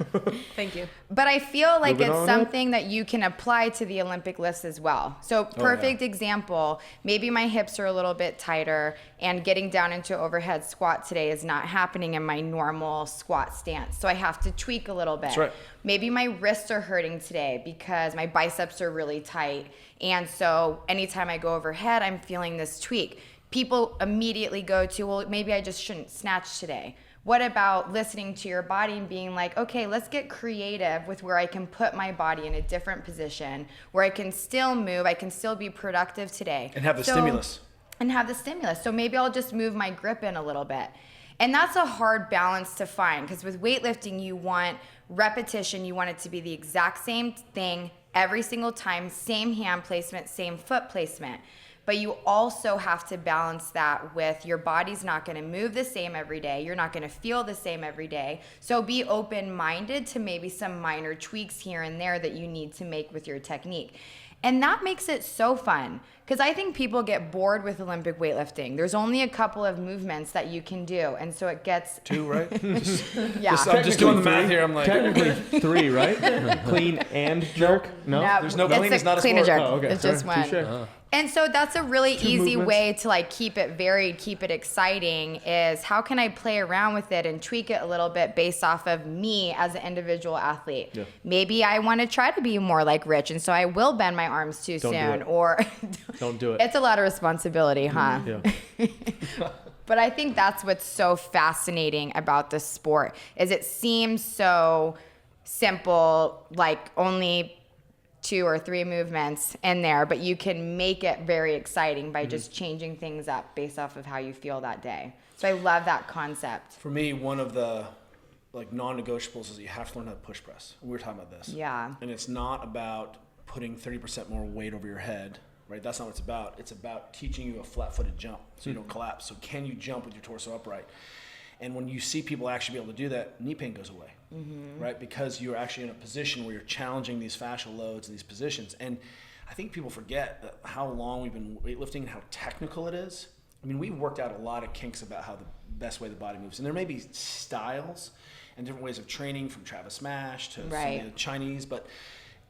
Speaker 5: Thank you.
Speaker 4: but I feel like
Speaker 1: Moving
Speaker 4: it's
Speaker 1: on
Speaker 4: something that you can apply to the Olympic lifts as well. So perfect example, maybe my hips are a little bit tighter and getting down into overhead squat today is not happening in my normal squat stance. So I have to tweak a little bit.
Speaker 2: That's right.
Speaker 4: Maybe my wrists are hurting today because my biceps are really tight. And so anytime I go overhead, I'm feeling this tweak. People immediately go to, well, maybe I just shouldn't snatch today. What about listening to your body and being like, okay, let's get creative with where I can put my body in a different position, where I can still move, I can still be productive today.
Speaker 2: And have the stimulus.
Speaker 4: And have the stimulus. So maybe I'll just move my grip in a little bit. And that's a hard balance to find because with weightlifting, you want repetition, you want it to be the exact same thing every single time, same hand placement, same foot placement. But you also have to balance that with your body's not going to move the same every day. You're not going to feel the same every day. So be open-minded to maybe some minor tweaks here and there that you need to make with your technique. And that makes it so fun because I think people get bored with Olympic weightlifting. There's only a couple of movements that you can do. And so it gets...
Speaker 2: 2, right?
Speaker 4: Yeah.
Speaker 2: I'm just doing the math here. I'm like,
Speaker 1: Technically 3, right? Clean and jerk? No?
Speaker 2: There's no
Speaker 4: it's
Speaker 2: clean, it's not a
Speaker 4: clean and
Speaker 2: sport.
Speaker 4: jerk.
Speaker 1: Oh, okay.
Speaker 4: It's just
Speaker 1: Sorry.
Speaker 4: one.
Speaker 1: Touche.
Speaker 4: And so that's a really easy
Speaker 1: movements.
Speaker 4: way to like keep it varied, keep it exciting is how can I play around with it and tweak it a little bit based off of me as an individual athlete.
Speaker 1: Yeah.
Speaker 4: Maybe I want to try to be more like Rich and so I will bend my arms too
Speaker 1: Don't do
Speaker 4: soon
Speaker 1: it.
Speaker 4: or
Speaker 1: Don't do it.
Speaker 4: It's a lot of responsibility, huh?
Speaker 1: Yeah.
Speaker 4: But I think that's what's so fascinating about the sport is it seems so simple, like only 2 or 3 movements in there, but you can make it very exciting by just changing things up based off of how you feel that day. So I love that concept.
Speaker 2: For me, one of the like non-negotiables is you have to learn how to push press. We were talking about this.
Speaker 4: Yeah.
Speaker 2: And it's not about putting 30% more weight over your head, right? That's not what it's about. It's about teaching you a flat-footed jump so you don't collapse. So can you jump with your torso upright? And when you see people actually be able to do that, knee pain goes away, right? Because you're actually in a position where you're challenging these fascial loads in these positions. And I think people forget that how long we've been weightlifting and how technical it is. I mean, we've worked out a lot of kinks about how the best way the body moves. And there may be styles and different ways of training from Travis Smash to some of the Chinese, but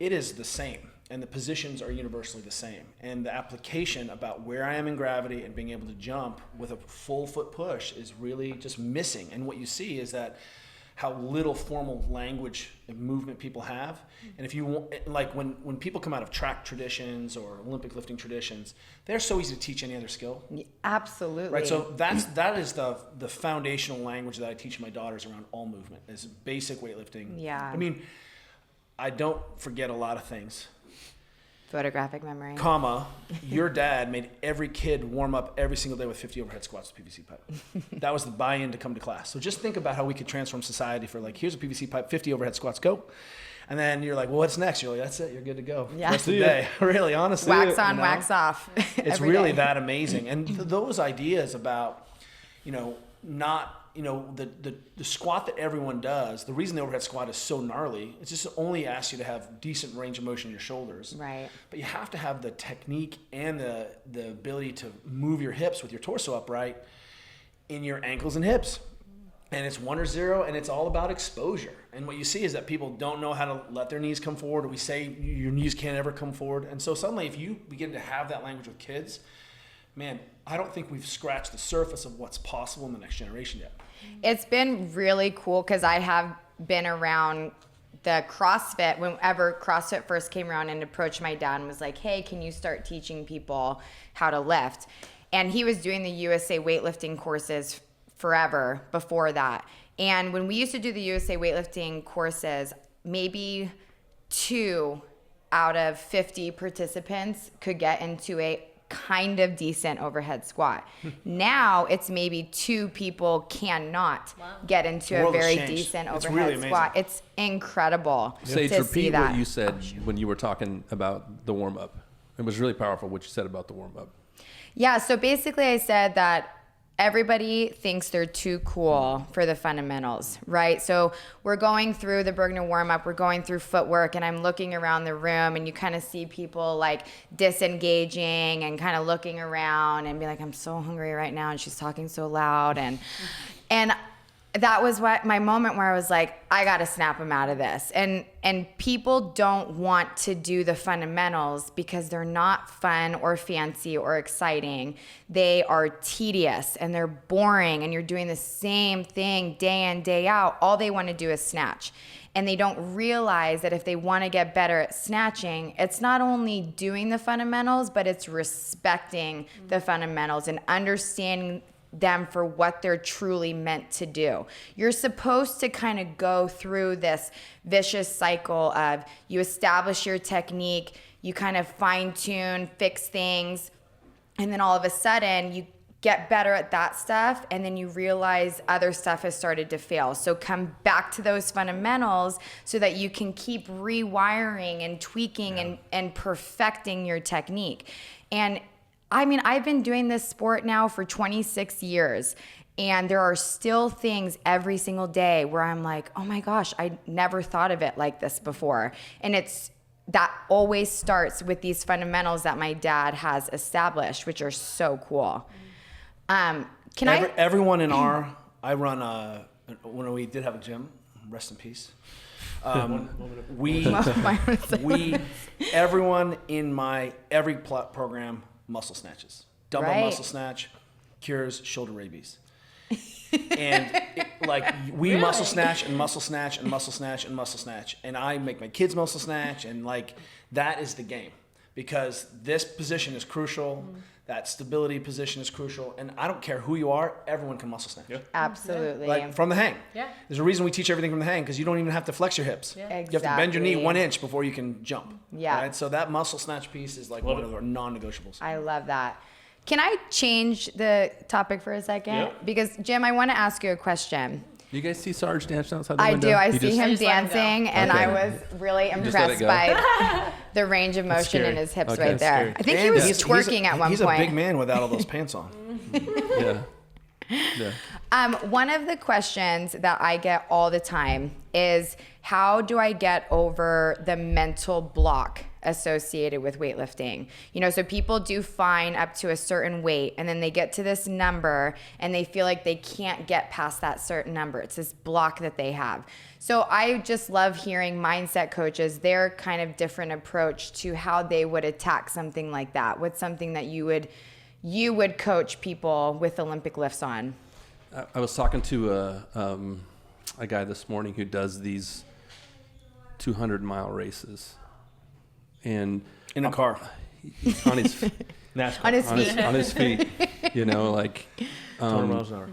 Speaker 2: it is the same. And the positions are universally the same. And the application about where I am in gravity and being able to jump with a full foot push is really just missing. And what you see is that how little formal language and movement people have. And if you want, like when people come out of track traditions or Olympic lifting traditions, they're so easy to teach any other skill.
Speaker 4: Absolutely.
Speaker 2: Right, so that is the foundational language that I teach my daughters around all movement is basic weightlifting.
Speaker 4: Yeah.
Speaker 2: I mean, I don't forget a lot of things.
Speaker 4: Photographic memory.
Speaker 2: Comma, your dad made every kid warm up every single day with 50 overhead squats with PVC pipe. That was the buy-in to come to class. So just think about how we could transform society for like, here's a PVC pipe, 50 overhead squats, go. And then you're like, well, what's next? You're like, that's it, you're good to go.
Speaker 4: Yeah.
Speaker 2: Rest of the day. Really, honestly.
Speaker 4: Wax on,
Speaker 2: you know?
Speaker 4: wax off.
Speaker 2: It's
Speaker 4: every
Speaker 2: really
Speaker 4: day.
Speaker 2: that amazing. And those ideas about, not, the squat that everyone does, the reason the overhead squat is so gnarly, it's just only asks you to have decent range of motion in your shoulders.
Speaker 4: Right.
Speaker 2: But you have to have the technique and the ability to move your hips with your torso upright in your ankles and hips. And it's 1 or 0, and it's all about exposure. And what you see is that people don't know how to let their knees come forward, or we say your knees can't ever come forward. And so suddenly if you begin to have that language with kids, man, I don't think we've scratched the surface of what's possible in the next generation yet.
Speaker 4: It's been really cool because I have been around the CrossFit whenever CrossFit first came around and approached my dad and was like, hey, can you start teaching people how to lift? And he was doing the USA weightlifting courses forever before that. And when we used to do the USA weightlifting courses, maybe 2 out of 50 participants could get into a kind of decent overhead squat. Now it's maybe 2 people cannot get into
Speaker 2: The
Speaker 4: a
Speaker 2: world has
Speaker 4: very
Speaker 2: changed.
Speaker 4: decent
Speaker 2: It's
Speaker 4: overhead
Speaker 2: really
Speaker 4: squat.
Speaker 2: amazing.
Speaker 4: It's incredible
Speaker 3: Sage,
Speaker 4: to see
Speaker 3: repeat
Speaker 4: that.
Speaker 3: what you said when you were talking about the warm up. It was really powerful what you said about the warm up.
Speaker 4: Yeah, so basically I said that everybody thinks they're too cool for the fundamentals, right? So we're going through the Bergner warm-up, we're going through footwork, and I'm looking around the room, and you kind of see people like disengaging and kind of looking around and be like, I'm so hungry right now, and she's talking so loud. And that was what my moment where I was like, I got to snap them out of this. And people don't want to do the fundamentals because they're not fun or fancy or exciting. They are tedious and they're boring, and you're doing the same thing day in, day out. All they want to do is snatch. And they don't realize that if they want to get better at snatching, it's not only doing the fundamentals, but it's respecting the fundamentals and understanding them for what they're truly meant to do. You're supposed to kind of go through this vicious cycle of you establish your technique, you kind of fine tune, fix things, and then all of a sudden you get better at that stuff, and then you realize other stuff has started to fail. So come back to those fundamentals so that you can keep rewiring and tweaking and perfecting your technique. And I mean, I've been doing this sport now for 26 years, and there are still things every single day where I'm like, oh my gosh, I never thought of it like this before. And that always starts with these fundamentals that my dad has established, which are so cool.
Speaker 2: Everyone in I run when we did have a gym, rest in peace. Everyone in every program muscle snatches, dumbbell muscle snatch, cures shoulder rabies. And we muscle snatch and muscle snatch and muscle snatch and muscle snatch, and I make my kids muscle snatch, and that is the game, because this position is crucial. That stability position is crucial, and I don't care who you are, everyone can muscle snatch.
Speaker 4: Absolutely.
Speaker 2: From the hang.
Speaker 5: Yeah.
Speaker 2: There's a reason we teach everything from the hang, because you don't even have to flex your hips.
Speaker 5: Yeah.
Speaker 4: Exactly.
Speaker 2: You have to bend your knee 1 inch before you can jump.
Speaker 4: Yeah.
Speaker 2: Right? So that muscle snatch piece is one of our non-negotiables.
Speaker 4: I love that. Can I change the topic for a second?
Speaker 1: Yeah.
Speaker 4: Because Jim, I want to ask you a question.
Speaker 3: You guys see Sarge dancing outside the
Speaker 4: I
Speaker 3: window?
Speaker 4: do. I
Speaker 3: You
Speaker 4: see
Speaker 3: just-
Speaker 4: him
Speaker 5: just let him go.
Speaker 4: dancing, and
Speaker 3: Okay.
Speaker 4: I was really
Speaker 3: just let it
Speaker 4: impressed
Speaker 3: go.
Speaker 4: by the range of motion
Speaker 1: scary.
Speaker 4: in his hips
Speaker 3: Okay,
Speaker 4: right
Speaker 3: that's
Speaker 4: there.
Speaker 3: scary.
Speaker 4: I think he
Speaker 2: And
Speaker 4: was
Speaker 2: he's
Speaker 4: twerking at one
Speaker 2: He's
Speaker 4: point.
Speaker 2: a big man without all those pants on.
Speaker 3: Yeah. Yeah.
Speaker 4: One of the questions that I get all the time is, how do I get over the mental block associated with weightlifting? So people do fine up to a certain weight, and then they get to this number and they feel like they can't get past that certain number. It's this block that they have. So I just love hearing mindset coaches, their kind of different approach to how they would attack something like that. What's something that you would coach people with Olympic lifts on?
Speaker 3: I was talking to a guy this morning who does these 200-mile races, and
Speaker 2: In a car.
Speaker 3: on his
Speaker 1: NASCAR.
Speaker 4: On his feet.
Speaker 3: feet,
Speaker 1: 200 miles an hour.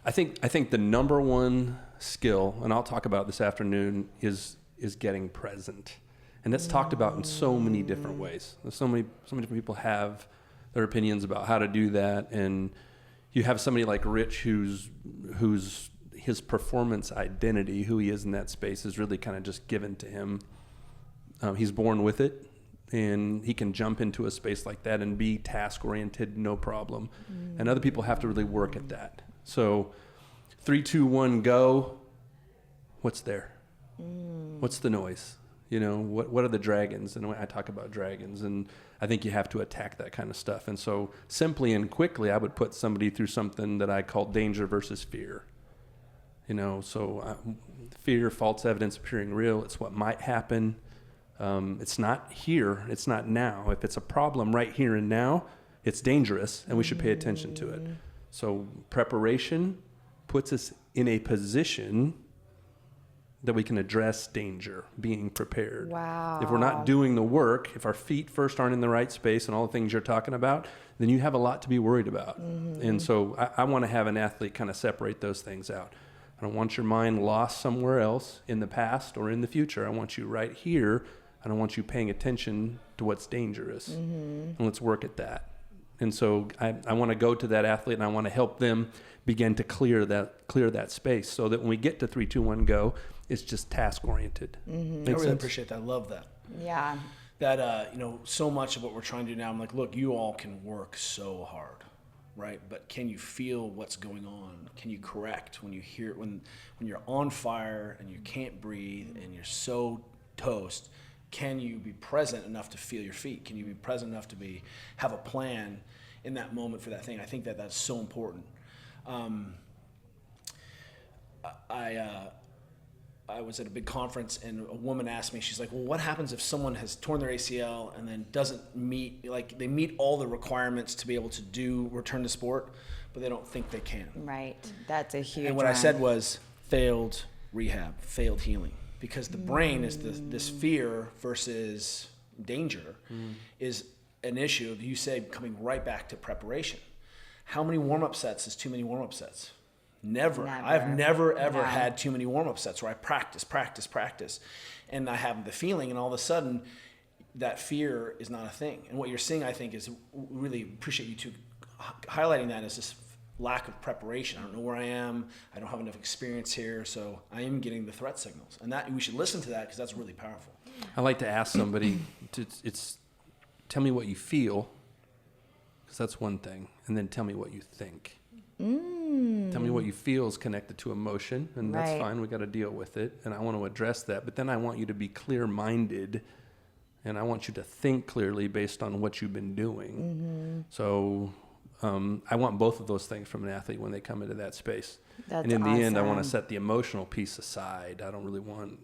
Speaker 3: I think the number one skill, and I'll talk about it this afternoon, is getting present, and that's talked about in so many different ways. There's so many different people have their opinions about how to do that, and you have somebody like Rich who's his performance identity, who he is in that space, is really kind of just given to him. He's born with it, and he can jump into a space like that and be task-oriented, no problem. And other people have to really work at that. So 3, 2, 1, go. What's there? What's the noise? What are the dragons? And I talk about dragons, and I think you have to attack that kind of stuff. And so simply and quickly, I would put somebody through something that I call danger versus fear. Fear, false evidence appearing real. It's what might happen. It's not here. It's not now. If it's a problem right here and now, it's dangerous, and we should pay attention to it. So preparation puts us in a position that we can address danger, being prepared.
Speaker 4: Wow.
Speaker 3: If we're not doing the work, if our feet first aren't in the right space and all the things you're talking about, then you have a lot to be worried about. And so I want to have an athlete kind of separate those things out. I don't want your mind lost somewhere else in the past or in the future. I want you right here, and I want you paying attention to what's dangerous. And let's work at that. And so I want to go to that athlete and I want to help them begin to clear that space so that when we get to 3, 2, 1, go, it's just task oriented.
Speaker 2: I really appreciate that. I love that.
Speaker 4: Yeah.
Speaker 2: That, so much of what we're trying to do now, I'm like, look, you all can work so hard, right? But can you feel what's going on? Can you correct when you hear, when you're on fire and you can't breathe and you're so toast? Can you be present enough to feel your feet? Can you be present enough to have a plan in that moment for that thing? I think that that's so important. I was at a big conference and a woman asked me, she's like, well, what happens if someone has torn their ACL and then doesn't meet, like they meet all the requirements to be able to return to sport, but they don't think they can.
Speaker 4: Right. That's a huge
Speaker 2: And what I
Speaker 4: one.
Speaker 2: said was failed rehab, failed healing, because the brain is this fear versus danger is an issue. You say coming right back to preparation. How many warm-up sets is too many warm-up sets? Never. I've never, ever had too many warm-up sets where I practice. And I have the feeling, and all of a sudden, that fear is not a thing. And what you're seeing, I think, is really appreciate you two highlighting that as this lack of preparation. I don't know where I am. I don't have enough experience here. So I am getting the threat signals. And that we should listen to that because that's really powerful.
Speaker 3: I like to ask somebody, tell me what you feel, because that's one thing, and then tell me what you think. Tell me what you feel is connected to emotion, and that's
Speaker 4: Right.
Speaker 3: fine. We got to deal with it, and I want to address that. But then I want you to be clear-minded, and I want you to think clearly based on what you've been doing. So I want both of those things from an athlete when they come into that space.
Speaker 4: That's
Speaker 3: and in the end, I want to
Speaker 4: awesome.
Speaker 3: set the emotional piece aside. I don't really want.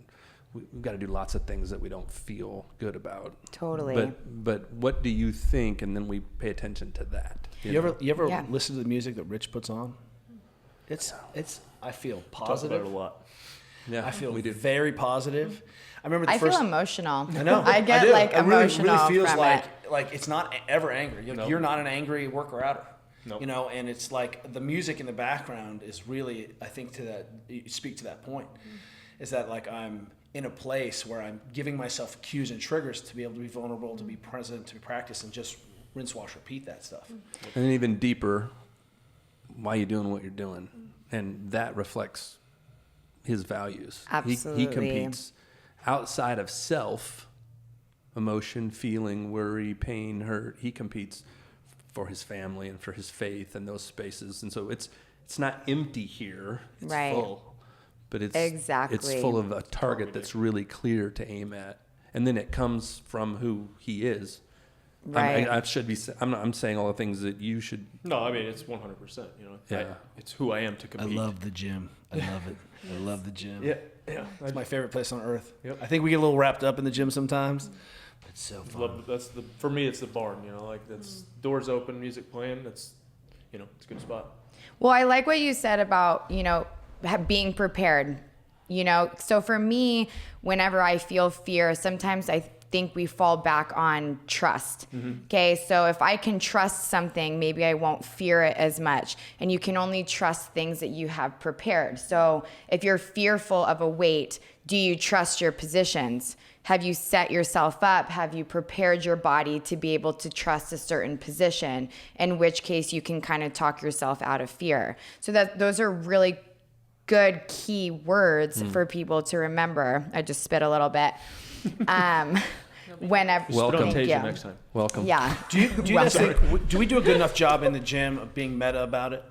Speaker 3: We've got to do lots of things that we don't feel good about.
Speaker 4: Totally.
Speaker 3: But what do you think? And then we pay attention to that.
Speaker 2: You ever
Speaker 4: Yeah.
Speaker 2: listen to the music that Rich puts on? It's I feel
Speaker 6: Talk about
Speaker 2: positive.
Speaker 6: it a lot.
Speaker 3: Yeah,
Speaker 2: I feel
Speaker 3: we do.
Speaker 2: very positive. I remember the
Speaker 4: I
Speaker 2: first
Speaker 4: feel emotional.
Speaker 2: I know.
Speaker 4: I get
Speaker 2: do.
Speaker 4: like
Speaker 2: It really,
Speaker 4: emotional
Speaker 2: really feels
Speaker 4: from
Speaker 2: like
Speaker 4: it.
Speaker 2: it's not ever angry.
Speaker 6: Nope.
Speaker 2: You're not an angry worker outer.
Speaker 6: Nope.
Speaker 2: And it's like the music in the background is really, I think, to that. You speak to that point, is that like I'm in a place where I'm giving myself cues and triggers to be able to be vulnerable, to be present, to practice, and just rinse, wash, repeat that stuff.
Speaker 3: And then even deeper, why you doing what you're doing, and that reflects his values. He
Speaker 4: Absolutely.
Speaker 3: competes outside of self, emotion, feeling, worry, pain, hurt. He competes for his family and for his faith and those spaces. And so it's not empty here. It's
Speaker 4: Right.
Speaker 3: full. But it's
Speaker 4: Exactly.
Speaker 3: full of a target that's really clear to aim at. And then it comes from who he is.
Speaker 4: Right.
Speaker 3: I should be. I'm saying all the things that you should.
Speaker 1: No, I mean it's 100%.
Speaker 3: Yeah.
Speaker 1: It's who I am to compete.
Speaker 2: the gym. I love it. I love the gym.
Speaker 1: Yeah.
Speaker 2: It's my favorite place on earth.
Speaker 1: Yep.
Speaker 2: I think we get a little wrapped up in the gym sometimes. It's so fun.
Speaker 1: For me, it's the barn. Like that's doors open, music playing. It's it's a good spot.
Speaker 4: Well, I like what you said about, being prepared, So for me, whenever I feel fear, sometimes I think we fall back on trust. Okay. So if I can trust something, maybe I won't fear it as much. And you can only trust things that you have prepared. So if you're fearful of a weight, do you trust your positions? Have you set yourself up? Have you prepared your body to be able to trust a certain position? In which case you can kind of talk yourself out of fear. So those are really good key words for people to remember. I just spit a little bit. Whenever,
Speaker 3: Welcome.
Speaker 4: thank
Speaker 1: Contagion
Speaker 4: you.
Speaker 1: next time.
Speaker 3: Welcome.
Speaker 4: Yeah.
Speaker 2: Do you guys think, do we do a good enough job in the gym of being meta about it?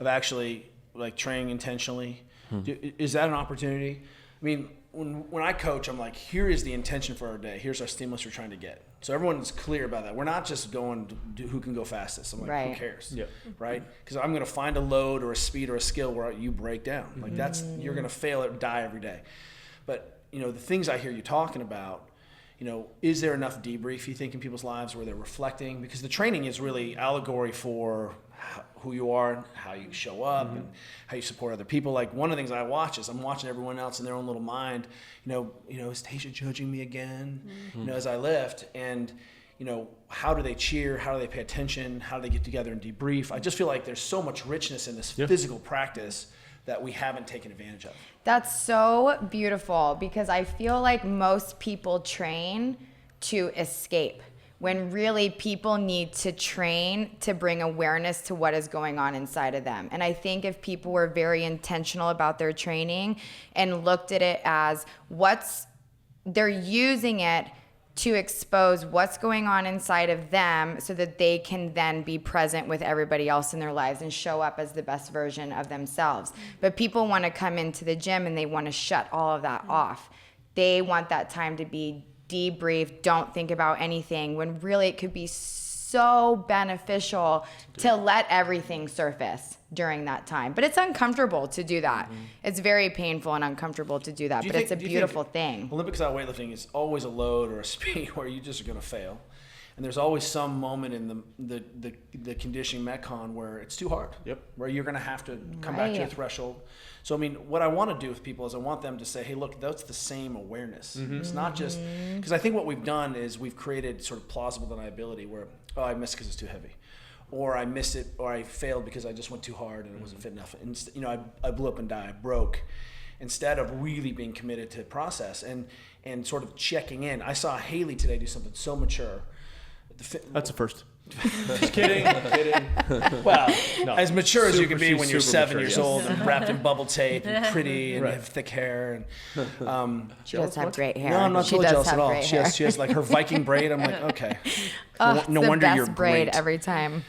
Speaker 2: Of actually like training intentionally? Is that an opportunity? I mean, when I coach, I'm like, here is the intention for our day. Here's our stimulus we're trying to get. So everyone's clear about that. We're not just going to do who can go fastest. I'm like, who
Speaker 4: Right.
Speaker 2: cares?
Speaker 1: Yeah.
Speaker 2: Right? Because I'm going to find a load or a speed or a skill where you break down. Like you're going to fail or die every day. But, the things I hear you talking about, is there enough debrief, you think, in people's lives where they're reflecting? Because the training is really allegory for who you are and how you show up and how you support other people. Like one of the things I watch is I'm watching everyone else in their own little mind, is Tasha judging me again, as I lift? And, how do they cheer? How do they pay attention? How do they get together and debrief? I just feel like there's so much richness in this physical practice that we haven't taken advantage of.
Speaker 4: That's so beautiful because I feel like most people train to escape. when really people need to train to bring awareness to what is going on inside of them. And I think if people were very intentional about their training and looked at it as they're using it to expose what's going on inside of them so that they can then be present with everybody else in their lives and show up as the best version of themselves. But people want to come into the gym and they want to shut all of that off. They want that time to be debrief, don't think about anything, when really it could be so beneficial to let everything surface during that time. But it's uncomfortable to do that. It's very painful and uncomfortable to do that, but it's a beautiful thing.
Speaker 2: Olympic style weightlifting is always a load or a speed where you just are going to fail. And there's always some moment in the conditioning metcon where it's too hard.
Speaker 1: Yep.
Speaker 2: Where you're going to have to come back to your threshold. So, I mean, what I want to do with people is I want them to say, hey, look, that's the same awareness. It's not just, because I think what we've done is we've created sort of plausible deniability where, oh, I missed because it's too heavy. Or I missed it, or I failed because I just went too hard and it wasn't fit enough. And, you know, I blew up and died, I broke. Instead of really being committed to process and sort of checking in. I saw Haley today do something so mature.
Speaker 1: That's a first. Just kidding.
Speaker 2: Well,
Speaker 1: No.
Speaker 2: as mature as you can be
Speaker 1: She's
Speaker 2: when you're
Speaker 1: super
Speaker 2: 7
Speaker 1: mature,
Speaker 2: years
Speaker 1: yes.
Speaker 2: old and wrapped in bubble tape and pretty and
Speaker 1: Right.
Speaker 2: you have thick hair. And
Speaker 4: She does have great hair.
Speaker 2: no, I'm not
Speaker 4: she
Speaker 2: totally
Speaker 4: does
Speaker 2: jealous
Speaker 4: have
Speaker 2: at all.
Speaker 4: great
Speaker 2: She
Speaker 4: hair.
Speaker 2: has like her Viking braid. I'm like, okay.
Speaker 4: Oh,
Speaker 2: no
Speaker 4: it's
Speaker 2: wonder
Speaker 4: the
Speaker 2: you're
Speaker 4: best braid
Speaker 2: great.
Speaker 4: every time.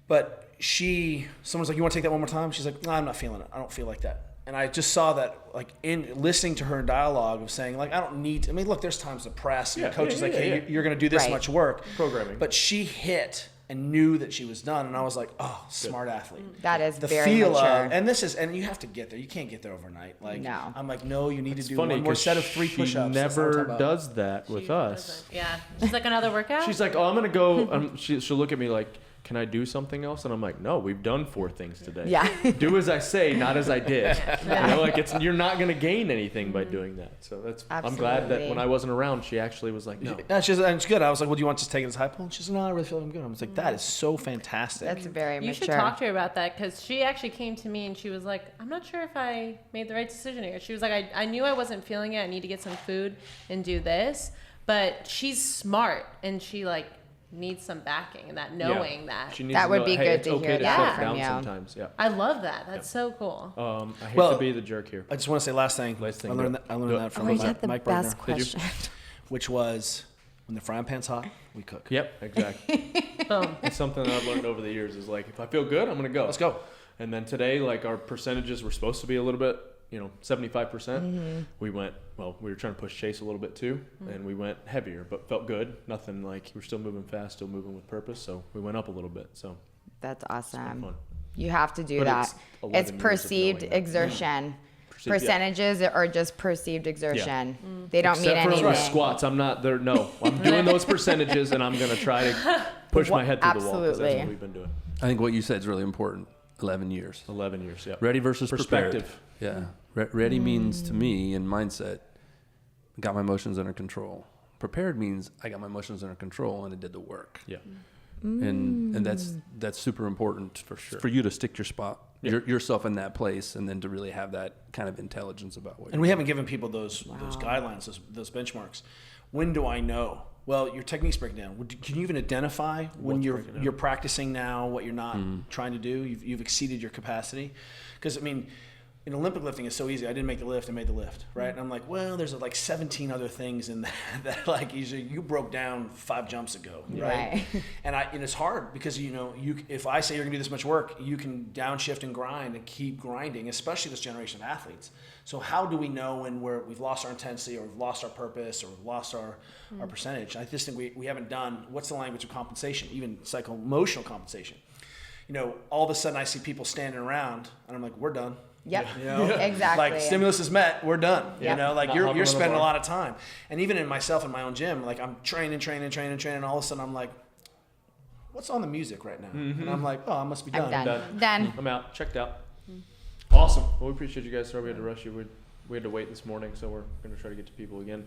Speaker 2: But someone's like, you want to take that one more time? She's like, no, I'm not feeling it. I don't feel like that. And I just saw that, like, in listening to her dialogue of saying, like, I don't need to. I mean, look, there's times the press and the coach is like, hey, you're going to do this
Speaker 4: Right.
Speaker 2: much work.
Speaker 1: Programming.
Speaker 2: But she hit and knew that she was done. And I was like, oh, smart athlete.
Speaker 4: That is
Speaker 2: The
Speaker 4: very
Speaker 2: feel
Speaker 4: mature.
Speaker 2: of, and you have to get there. You can't get there overnight. Like,
Speaker 4: No.
Speaker 2: I'm like, no, you need to do
Speaker 1: Funny
Speaker 2: one more
Speaker 1: 'cause
Speaker 2: set of 3
Speaker 1: she
Speaker 2: push-ups. That's all I'm
Speaker 1: never
Speaker 2: talking about.
Speaker 1: does that with
Speaker 5: She
Speaker 1: us.
Speaker 5: doesn't. Yeah. She's like another workout.
Speaker 1: She's like, oh, I'm gonna go. She'll look at me like, can I do something else? And I'm like, no, we've done 4 things today.
Speaker 4: Yeah.
Speaker 1: Do as I say, not as I did. You know, like you're not gonna gain anything by doing that. So I'm glad that
Speaker 4: Absolutely.
Speaker 1: when I wasn't around, she actually was like, no.
Speaker 2: And it's good. I was like, well, do you want to take it as high pull? And she's like, no, I really feel like I'm good. I was like, that is so fantastic.
Speaker 4: That's very
Speaker 5: you
Speaker 4: mature.
Speaker 5: should talk to her about that because she actually came to me and she was like, I'm not sure if I made the right decision here. She was like, I knew I wasn't feeling it. I need to get some food and do this. But she's smart and she like needs some backing and that knowing that.
Speaker 1: She needs
Speaker 4: That
Speaker 1: to
Speaker 4: would
Speaker 1: know,
Speaker 4: be
Speaker 1: hey,
Speaker 4: good
Speaker 1: it's
Speaker 4: to
Speaker 1: okay
Speaker 4: hear
Speaker 1: to
Speaker 4: that
Speaker 1: shut
Speaker 4: from
Speaker 1: down
Speaker 4: you.
Speaker 1: sometimes. Yeah.
Speaker 5: I love that. That's so cool.
Speaker 1: I hate
Speaker 2: Well,
Speaker 1: to be the jerk here.
Speaker 2: I just want to say last thing.
Speaker 1: Last thing,
Speaker 2: I learned
Speaker 1: go.
Speaker 2: that, I learned
Speaker 1: Go.
Speaker 2: that
Speaker 4: Oh,
Speaker 2: from
Speaker 4: we had the
Speaker 2: Mike
Speaker 4: best
Speaker 2: Bergner,
Speaker 4: question.
Speaker 2: which was when the frying pan's hot, we cook.
Speaker 1: Yep, exactly.
Speaker 5: Boom.
Speaker 1: It's something that I've learned over the years is like, if I feel good, I'm gonna go.
Speaker 2: Let's go.
Speaker 1: And then today, like our percentages were supposed to be a little bit, 75%. We went, we were trying to push Chase a little bit too, and we went heavier, but felt good. Nothing like, we're still moving fast, still moving with purpose. So we went up a little bit. So
Speaker 4: That's
Speaker 1: it's been
Speaker 4: awesome.
Speaker 1: fun.
Speaker 4: You have to do
Speaker 1: But
Speaker 4: that.
Speaker 1: it's 11
Speaker 4: It's
Speaker 1: years of
Speaker 4: perceived
Speaker 1: knowing that.
Speaker 4: exertion.
Speaker 1: Perceived, yeah.
Speaker 4: Percentages are just perceived exertion. They don't
Speaker 1: Except
Speaker 4: mean
Speaker 1: for
Speaker 4: anything.
Speaker 1: squats, I'm not there. No, I'm doing those percentages, and I'm gonna try to push my head through the wall because that's
Speaker 4: Absolutely.
Speaker 1: what we've been doing.
Speaker 3: I think what you said is really important. 11 years.
Speaker 1: 11 years, yeah.
Speaker 3: Ready versus
Speaker 1: Perspective.
Speaker 3: prepared. Yeah. Ready means to me in mindset, got my emotions under control. Prepared means I got my emotions under control and I did the work.
Speaker 1: Yeah.
Speaker 3: And that's super important
Speaker 1: For sure.
Speaker 3: for you to stick your spot,
Speaker 1: Yeah.
Speaker 3: yourself in that place, and then to really have that kind of intelligence about what.
Speaker 2: And we haven't given people those guidelines, those benchmarks. When do I know? Well, your techniques break down. Can you even identify when
Speaker 1: What's breaking down?
Speaker 2: you're practicing now what you're not trying to do? You've exceeded your capacity. Because I mean, in Olympic lifting, it's so easy. I didn't make the lift. I made the lift, right? And I'm like, well, there's like 17 other things in that like you broke down 5 jumps ago, right?
Speaker 4: Right.
Speaker 2: And it's hard because if I say you're gonna do this much work, you can downshift and grind and keep grinding, especially this generation of athletes. So how do we know when we've lost our intensity or we've lost our purpose or we've lost our percentage? I just think we haven't done what's the language of compensation, even psycho-emotional compensation. All of a sudden I see people standing around and I'm like, we're done.
Speaker 4: Yep. Exactly.
Speaker 2: Like stimulus is met, we're done.
Speaker 4: Yep.
Speaker 1: Not
Speaker 2: You're
Speaker 1: hopping on the
Speaker 2: spending a
Speaker 1: bar.
Speaker 2: lot of time. And even in myself in my own gym, like I'm training, and all of a sudden I'm like, what's on the music right now? And I'm like, oh, I must be
Speaker 4: I'm
Speaker 2: done.
Speaker 4: done. Done.
Speaker 1: I'm out. Checked out. Awesome. Well, we appreciate you guys. Sorry we had to rush you. We had to wait this morning, so we're going to try to get to people again.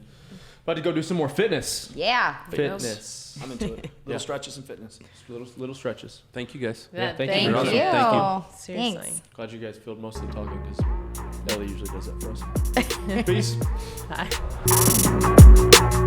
Speaker 1: About to go do some more fitness.
Speaker 4: Yeah.
Speaker 1: Fitness.
Speaker 2: I'm into it. Little
Speaker 1: Yeah.
Speaker 2: stretches and fitness.
Speaker 1: Just little stretches.
Speaker 3: Thank you guys.
Speaker 1: Yeah, thank you
Speaker 4: Thank
Speaker 1: for
Speaker 4: you.
Speaker 1: doing
Speaker 3: it.
Speaker 5: Seriously.
Speaker 4: Thanks.
Speaker 1: Glad you guys filled most of the talking because Ellie usually does that for us. Peace.
Speaker 5: Bye.